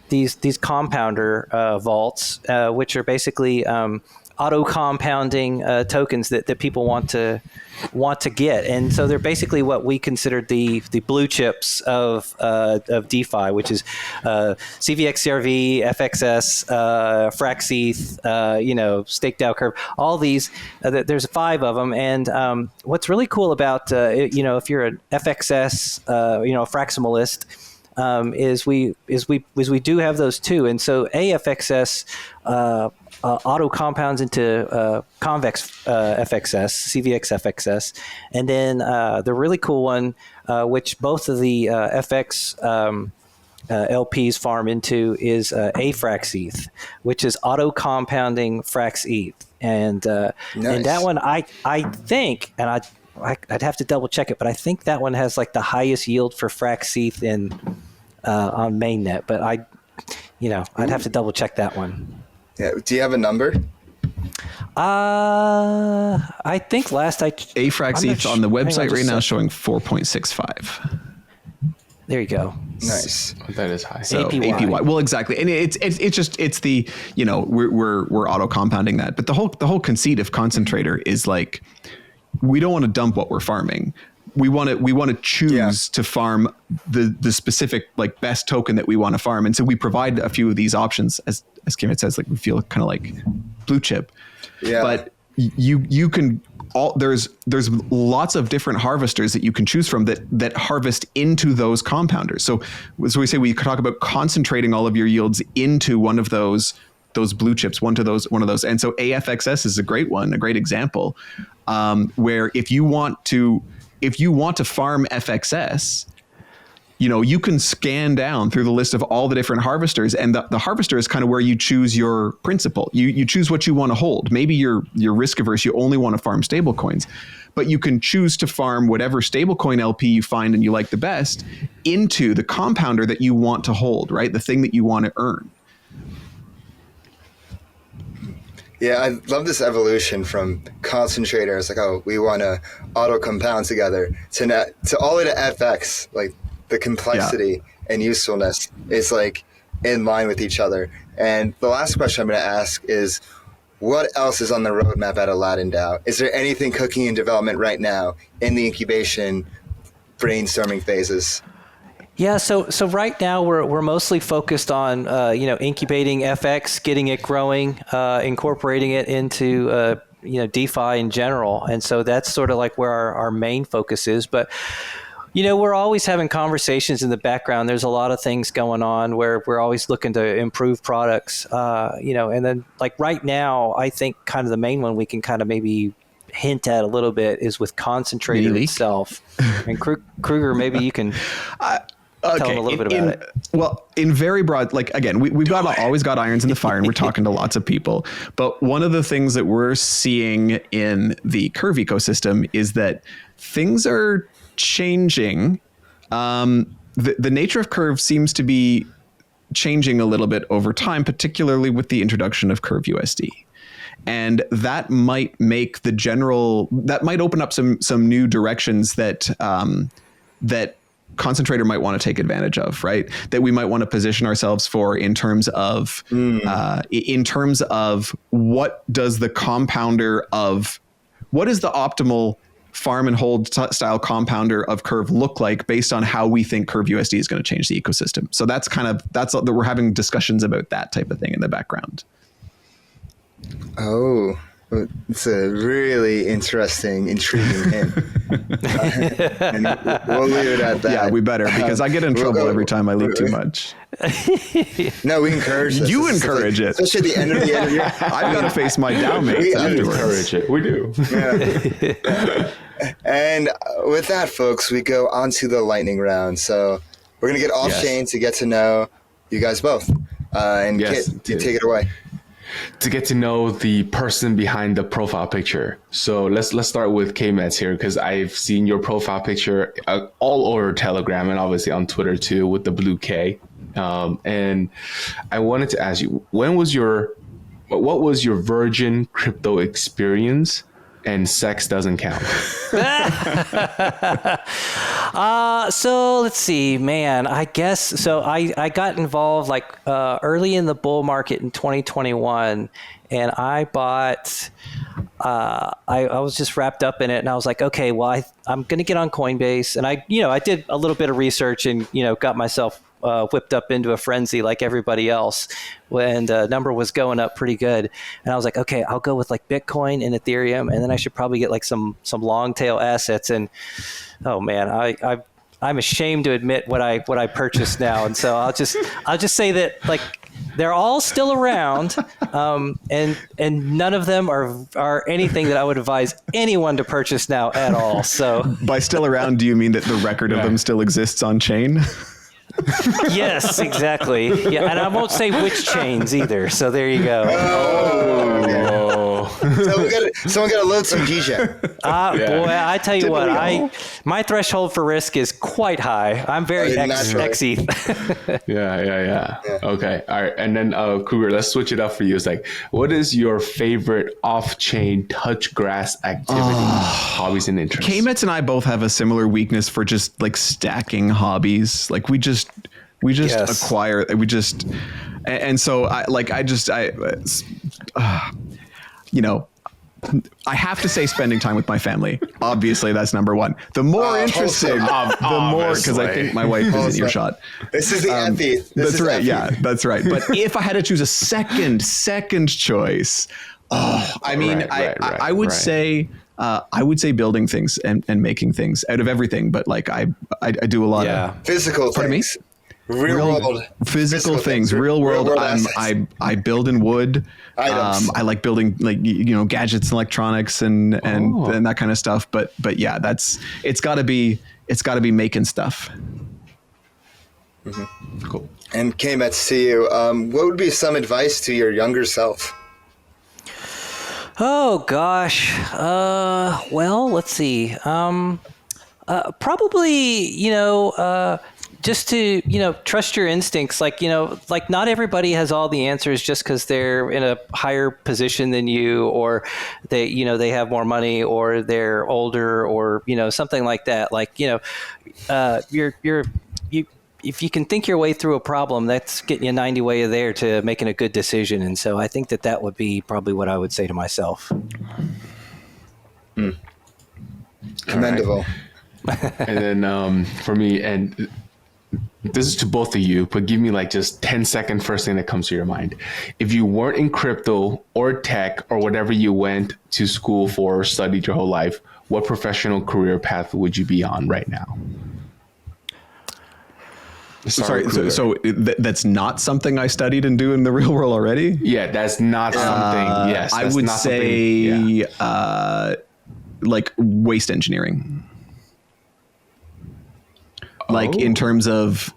these compounder vaults, which are basically auto compounding tokens that people want to get, and so they're basically what we considered the blue chips of DeFi, which is CVXCRV, FXS, fRxETH, Stake DAO Curve. All these, there's 5 of them, and what's really cool about if you're an FXS, a fraximalist, is we do have those too, and so AFXS auto compounds into convex FXS, CVX FXS, and then the really cool one, which both of the FX LPs farm into, is fRxETH, which is auto compounding fRxETH, and nice. And that one I think, and I'd have to double check it, but I think that one has like the highest yield for fRxETH on mainnet, but I'd have to double check that one. Yeah. Do you have a number? I think last fRxETH on the website right now showing 4.65. There you go. Nice. That is high. So APY. Well, exactly, and it's the we're auto compounding that, but the whole conceit of Concentrator is like, we don't want to dump what we're farming. We want to choose to farm the specific like best token that we want to farm, and so we provide a few of these options, as Kiet says, like we feel kind of like blue chip. Yeah. But you can there's lots of different harvesters that you can choose from that harvest into those compounders. So we say we talk about concentrating all of your yields into one of those blue chips, one of those, and so AFXS is a great example, where if you want to farm FXS, you can scan down through the list of all the different harvesters, and the harvester is kind of where you choose your principal. You choose what you want to hold. Maybe you're risk averse, you only want to farm stablecoins, but you can choose to farm whatever stablecoin LP you find and you like the best into the compounder that you want to hold, right? The thing that you want to earn. Yeah, I love this evolution from Concentrator. It's like, oh, we want to auto compound together to all into FX. Like the complexity and usefulness is like in line with each other. And the last question I'm going to ask is, what else is on the roadmap at Aladdin DAO? Is there anything cooking in development right now in the incubation brainstorming phases? Yeah, so right now we're mostly focused on incubating FX, getting it growing, incorporating it into DeFi in general, and so that's sort of like where our main focus is. But we're always having conversations in the background. There's a lot of things going on where we're always looking to improve products, and then like right now, I think kind of the main one we can kind of maybe hint at a little bit is with Concentrator itself. And Crouger, maybe you can. Tell them a little bit about it. Well, in very broad, like again, we've always got irons in the fire, and we're talking to lots of people. But one of the things that we're seeing in the Curve ecosystem is that things are changing. The nature of Curve seems to be changing a little bit over time, particularly with the introduction of Curve USD. And that might make that might open up some new directions that Concentrator might want to take advantage of, right? That we might want to position ourselves for in terms of what does the optimal farm and hold style compounder of Curve look like based on how we think Curve USD is going to change the ecosystem. So that's we're having discussions about that type of thing in the background. Oh, it's a really interesting, intriguing hint. And we'll leave it at that. Yeah, we better, because I get in trouble every time I leak too much. No, we encourage this. You encourage it. Especially at the end of the interview. I've got to face my DAO mates afterwards. Encourage it. We do. Yeah. And with that, folks, we go on to the lightning round. So we're going to get off chain to get to know you guys both. And Kiet, you take it away. to get to know the person behind the profile picture. So let's start with Kmets here, because I've seen your profile picture all over Telegram and obviously on Twitter too with the blue K. And I wanted to ask you, what was your virgin crypto experience? And sex doesn't count. So let's see, man, I guess, so I got involved like early in the bull market in 2021, and I bought, I was just wrapped up in it, and I was like, okay, well, I'm going to get on Coinbase. And I did a little bit of research and, got myself whipped up into a frenzy like everybody else when the number was going up pretty good. And I was like, okay, I'll go with like Bitcoin and Ethereum, and then I should probably get like some long tail assets. And oh man, I'm ashamed to admit what I purchased now. And so I'll just say that like they're all still around, and none of them are anything that I would advise anyone to purchase now at all. So by still around, do you mean that the record of them still exists on chain? Yes, exactly. Yeah, and I won't say which chains either. So there you go. Someone got to load some DJ. Boy, I tell you what, my threshold for risk is quite high. I'm very xETH. Yeah. Okay, all right. And then Kruger, let's switch it up for you. It's like, what is your favorite off-chain touch grass activity, hobbies, and interests? Kmets and I both have a similar weakness for just like stacking hobbies. Like we just acquire. And so I have to say spending time with my family. Obviously, that's number one. The more interesting, the more, because I think my wife is in earshot. This is the ETH. That's right. Yeah, that's right. But if I had to choose a second choice, I would say building things and making things out of everything. But like I do a lot of physical things. Real world physical things, real world. I build in wood. I like building like gadgets, and electronics, and that kind of stuff. But yeah, it's got to be making stuff. Mm-hmm. Cool. And Kmets, to you, what would be some advice to your younger self? Oh gosh. Well, let's see. Probably just to, trust your instincts. Like not everybody has all the answers just because they're in a higher position than you, or they have more money, or they're older, or, something like that. Like, if you can think your way through a problem, that's getting you 90 way there to making a good decision. And so I think that would be probably what I would say to myself. Commendable. And then for me, and this is to both of you, but give me like just 10-second first thing that comes to your mind. If you weren't in crypto or tech or whatever you went to school for or studied your whole life, what professional career path would you be on right now? Sorry, so that's not something I studied and do in the real world already? Yeah, that's not something. Yes, I would say like waste engineering. Like in terms of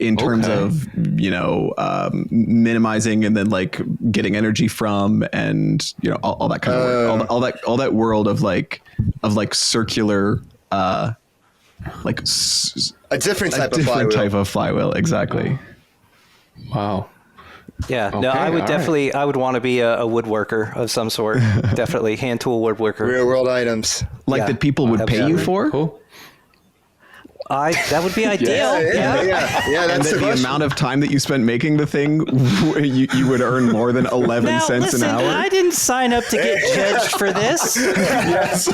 minimizing and then like getting energy from, and all that kind of work, all that world of like circular like a different type of flywheel. Exactly. Wow. Yeah, okay, no, I would definitely, I would want to be a woodworker of some sort. Definitely hand tool woodworker. Real world items. Like that people would pay you for? Cool. That would be ideal. Yeah. That's the amount of time that you spent making the thing, you would earn more than 11 cents an hour. I didn't sign up to get judged for this. Yes.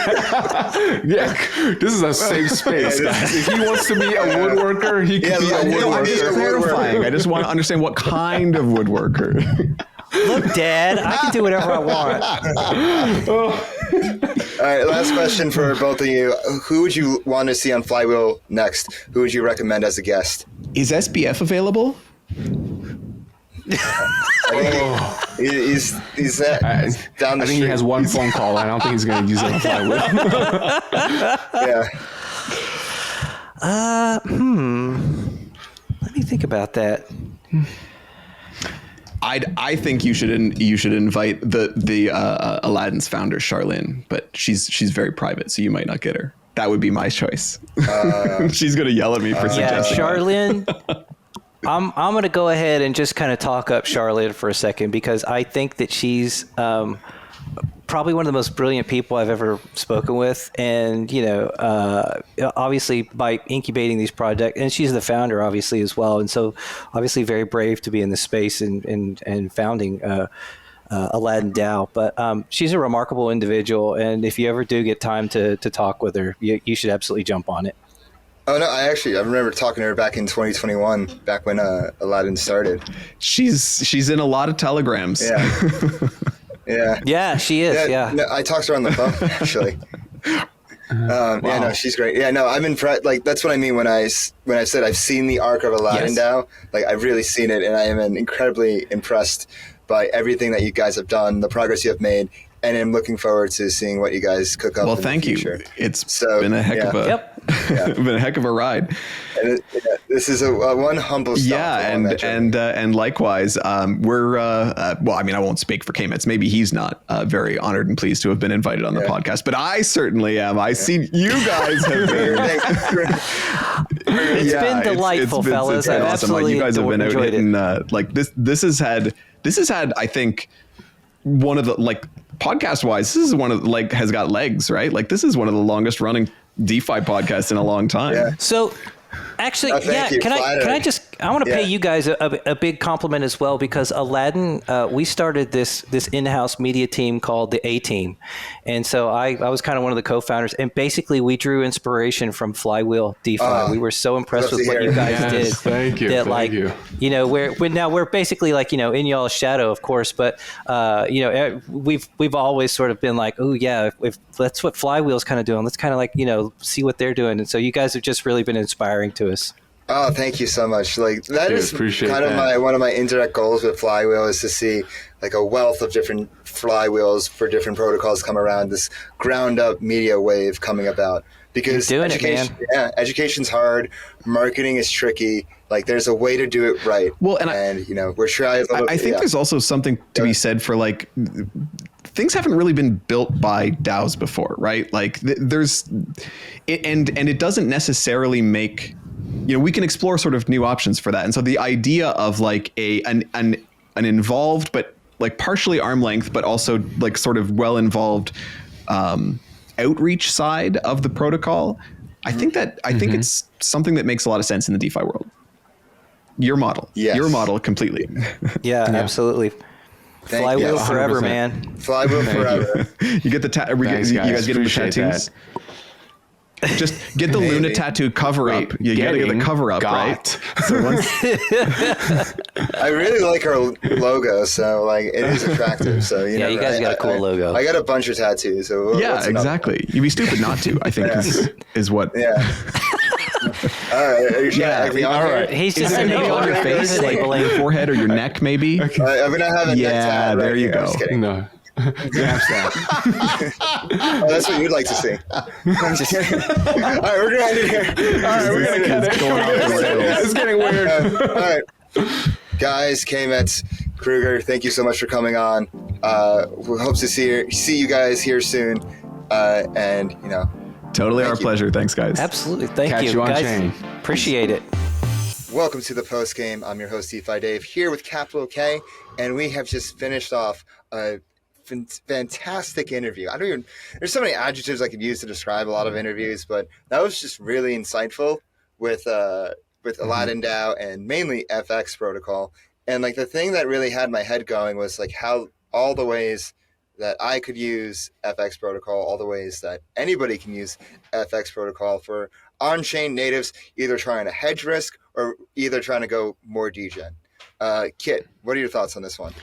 This is a safe space, guys. If he wants to be a woodworker, he can be a woodworker. I'm just clarifying. I just want to understand what kind of woodworker. Look, Dad, I can do whatever I want. All right, last question for both of you. Who would you want to see on Flywheel next? Who would you recommend as a guest? Is SBF available? He's down the I think street. he has one phone call. I don't think he's going to use it on Flywheel. Yeah. Let me think about that. I think you should invite the Aladdin's founder, Charlene, but she's very private, so you might not get her. That would be my choice. She's gonna yell at me for suggesting. Charlene. I'm gonna go ahead and just kind of talk up Charlene for a second, because I think that she's probably one of the most brilliant people I've ever spoken with. And, obviously by incubating these projects, and she's the founder obviously as well. And so obviously very brave to be in this space and founding Aladdin DAO. But she's a remarkable individual. And if you ever do get time to talk with her, you should absolutely jump on it. Oh, no, I remember talking to her back in 2021, back when Aladdin started. She's in a lot of telegrams. Yeah. Yeah, she is. Yeah. No, I talked to her on the phone, actually. Wow. Yeah, no, she's great. Yeah, no, I'm impressed. Like, that's what I mean when I said I've seen the arc of Aladdin DAO. Like, I've really seen it, and I am incredibly impressed by everything that you guys have done, the progress you have made, and I'm looking forward to seeing what you guys cook up. Well, in thank the future. you. It's been a heck of a been a heck of a ride. And this is a one humble stop. Yeah, and likewise, we're well, I mean, I won't speak for Kmets. Maybe he's not very honored and pleased to have been invited on the podcast, but I certainly am. I see you guys have been. It's been delightful, fellas. I've awesome. Like, you guys have been out hitting like this. This has had I think one of the, like, podcast wise, this is one of has got legs, right? Like, this is one of the longest running DeFi podcasts in a long time. Yeah. So actually, can I want to pay you guys a big compliment as well, because Aladdin, we started this in-house media team called the A Team. And so I was kind of one of the co-founders, and basically we drew inspiration from Flywheel DeFi. We were so impressed with what you guys did. Thank you. That, thank you. We're basically in y'all's shadow, of course, but we've always sort of been like, oh yeah, if that's what Flywheel's kind of doing, let's kind of see what they're doing. And so you guys have just really been inspiring to us. Oh, thank you so much. Like, that is kind of one of my indirect goals with Flywheel, is to see like a wealth of different flywheels for different protocols come around, this ground up media wave coming about. Because education's hard, marketing is tricky. Like, there's a way to do it right. Well, and we're trying. I think there's also something to be said for, like, things haven't really been built by DAOs before, right? Like, there's, and it doesn't necessarily make, we can explore sort of new options for that. And so the idea of like an involved, but like partially arm length, but also like sort of well involved outreach side of the protocol, I think it's something that makes a lot of sense in the DeFi world. Your model, completely. Yeah, absolutely. Flywheel forever, man. Flywheel forever. You get the you guys get the tattoos. Just get the Luna tattoo cover up. You gotta get the cover up, right? So I really like our logo, so like it is attractive. So you guys got a cool logo. I got a bunch of tattoos. So exactly. You'd be stupid not to. I think is what. Yeah. All right. Are you all right. He's just on your face, like your forehead or your neck, maybe. Okay. I mean, I have a neck tat. There you go. No. Oh, that's what you'd like to see. I'm just kidding. All right, we're gonna end it here. All right, we're gonna cut it. It's getting weird. All right, guys, Kmets, Crouger, thank you so much for coming on. We hope to see you guys here soon. And totally our pleasure. Thanks, guys. Absolutely, thank Catch you on guys. chain. Appreciate it. Welcome to the post game. I'm your host DeFi Dave, here with Capital K, and we have just finished off a fantastic interview. There's so many adjectives I could use to describe a lot of interviews, but that was just really insightful with Aladdin DAO and mainly FX protocol. And like, the thing that really had my head going was like how all the ways that I could use FX protocol, all the ways that anybody can use FX protocol for on-chain natives, either trying to hedge risk or either trying to go more degen. Kiet, what are your thoughts on this one?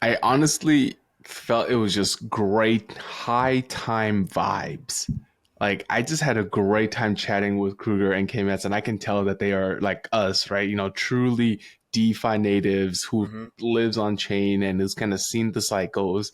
I honestly felt it was just great high time vibes. Like, I just had a great time chatting with Crouger and Kmets, and I can tell that they are like us, right? Truly DeFi natives who lives on chain and has kind of seen the cycles.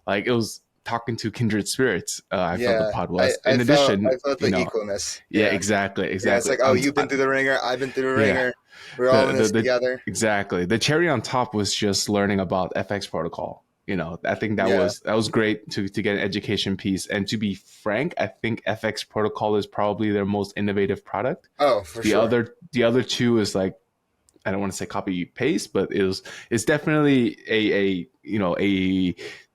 Like, it was talking to kindred spirits. I felt the pod was. In I addition, felt the equalness. Yeah, exactly. Yeah, it's like, oh, you've been through the ringer, I've been through the ringer. We're all in this together. Exactly. The cherry on top was just learning about FX protocol. I think that was great to get an education piece. And to be frank, I think FX protocol is probably their most innovative product. Oh, for sure. The other two is like, I don't want to say copy paste, but it's definitely a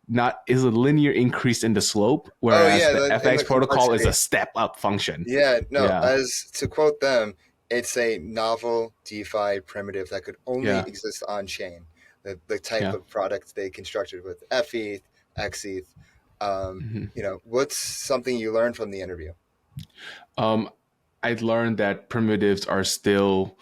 linear increase in the slope, whereas the FX protocol is a step up function. As to quote them, it's a novel DeFi primitive that could only exist on chain. The type of product they constructed with fETH, xETH. What's something you learned from the interview? I learned that primitives are still,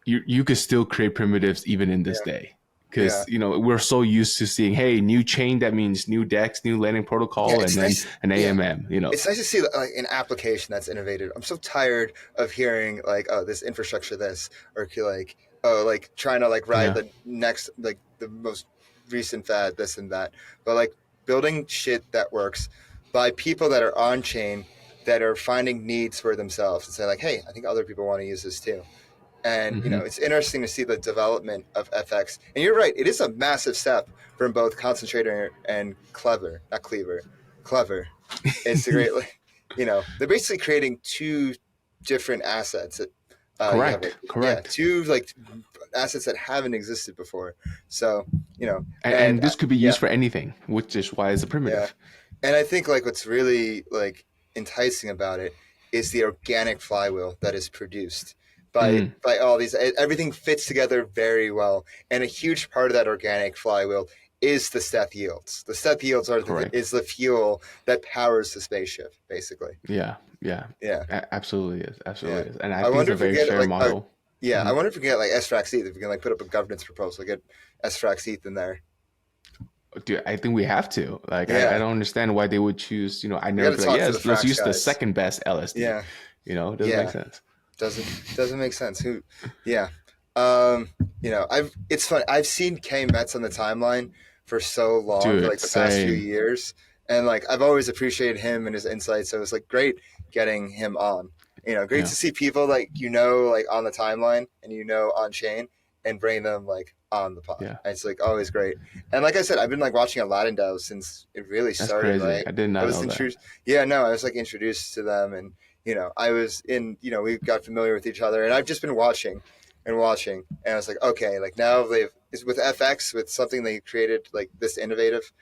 you could still create primitives even in this day. Because we're so used to seeing, hey, new chain, that means new DEX, new lending protocol, and then an AMM. It's nice to see like an application that's innovative. I'm so tired of hearing like, oh, this infrastructure, this, or like, oh, like trying to like ride the next, like the most recent fad, this and that. But like building shit that works by people that are on chain, that are finding needs for themselves and say like, hey, I think other people want to use this too. And, it's interesting to see the development of FX. And you're right, it is a massive step from both concentrator and clever. It's a great, they're basically creating two different assets. Correct. Yeah, two like assets that haven't existed before. So, and this could be used for anything, which is why it's a primitive. Yeah. And I think like what's really like enticing about it is the organic flywheel that is produced by all these. Everything fits together very well, and a huge part of that organic flywheel is the steth yields. The steth yields is the fuel that powers the spaceship, basically. Yeah. Absolutely is. And I think it's a very fair model. I wonder if we can get like sfrxETH, if we can like put up a governance proposal, get sfrxETH in there. Dude, I think we have to. Like, I don't understand why they would choose. I never feel like, let's use the second best LSD. Yeah, it doesn't make sense. Doesn't make sense. It's funny. I've seen Kmets on the timeline for so long, for like the past few years, and like I've always appreciated him and his insights. So it was like great getting him on. Great to see people like like on the timeline and on chain and bring them like on the pod. Yeah. It's like always great. And like I said, I've been like watching Aladdin DAO since it really started. Crazy. I did not know that. I was like introduced to them, and I was in, we got familiar with each other, and I've just been watching, and I was like, okay, like now it's with FX, with something they created like this innovative.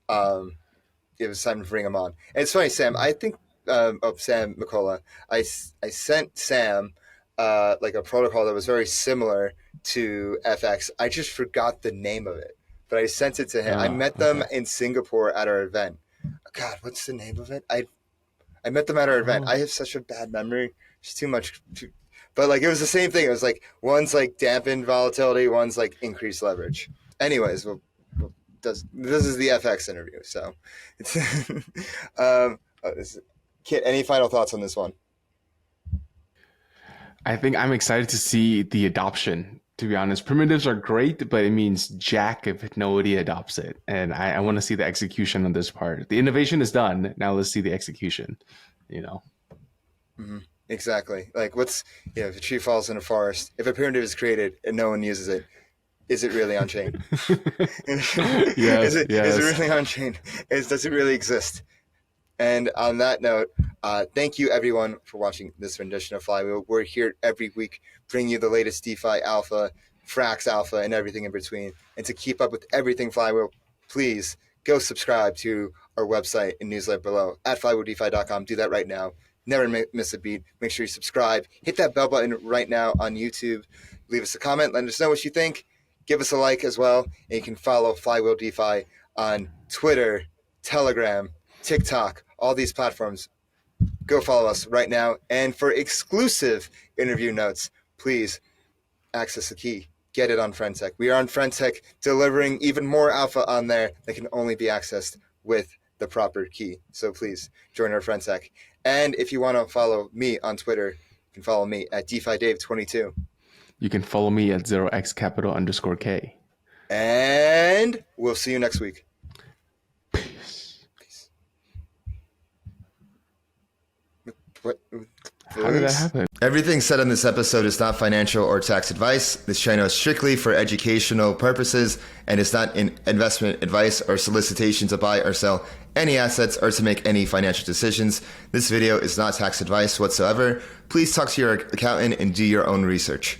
It was time to bring them on. And it's funny, Sam. I think Sam McCullough. I sent Sam like a protocol that was very similar to FX. I just forgot the name of it, but I sent it to him. I met them in Singapore at our event. God, what's the name of it? I met them at our event. I have such a bad memory. It's too much. But like it was the same thing. It was like one's like dampened volatility, one's like increased leverage. Anyways, this is the FX interview. So it's Kiet, any final thoughts on this one? I think I'm excited to see the adoption. To be honest, primitives are great, but it means jack if nobody adopts it. And I want to see the execution on this part. The innovation is done. Now let's see the execution, Mm-hmm. Exactly. Like if a tree falls in a forest, if a primitive is created and no one uses it, is it really on chain? Is it really on chain? Does it really exist? And on that note, thank you everyone for watching this rendition of Flywheel. We're here every week, bringing you the latest DeFi alpha, Frax alpha, and everything in between. And to keep up with everything Flywheel, please go subscribe to our website and newsletter below at flywheeldefi.com. Do that right now. Never miss a beat. Make sure you subscribe. Hit that bell button right now on YouTube. Leave us a comment. Let us know what you think. Give us a like as well. And you can follow Flywheel DeFi on Twitter, Telegram, TikTok, all these platforms. Go follow us right now. And for exclusive interview notes, please access the key. Get it on FriendTech. We are on FriendTech, delivering even more alpha on there that can only be accessed with the proper key. So please join our FriendTech. And if you want to follow me on Twitter, you can follow me at DeFiDave22. You can follow me at 0xcapital_K. And we'll see you next week. Peace. What? How did that happen? Everything said on this episode is not financial or tax advice. This channel is strictly for educational purposes and is not an investment advice or solicitation to buy or sell any assets or to make any financial decisions. This video is not tax advice whatsoever. Please talk to your accountant and do your own research.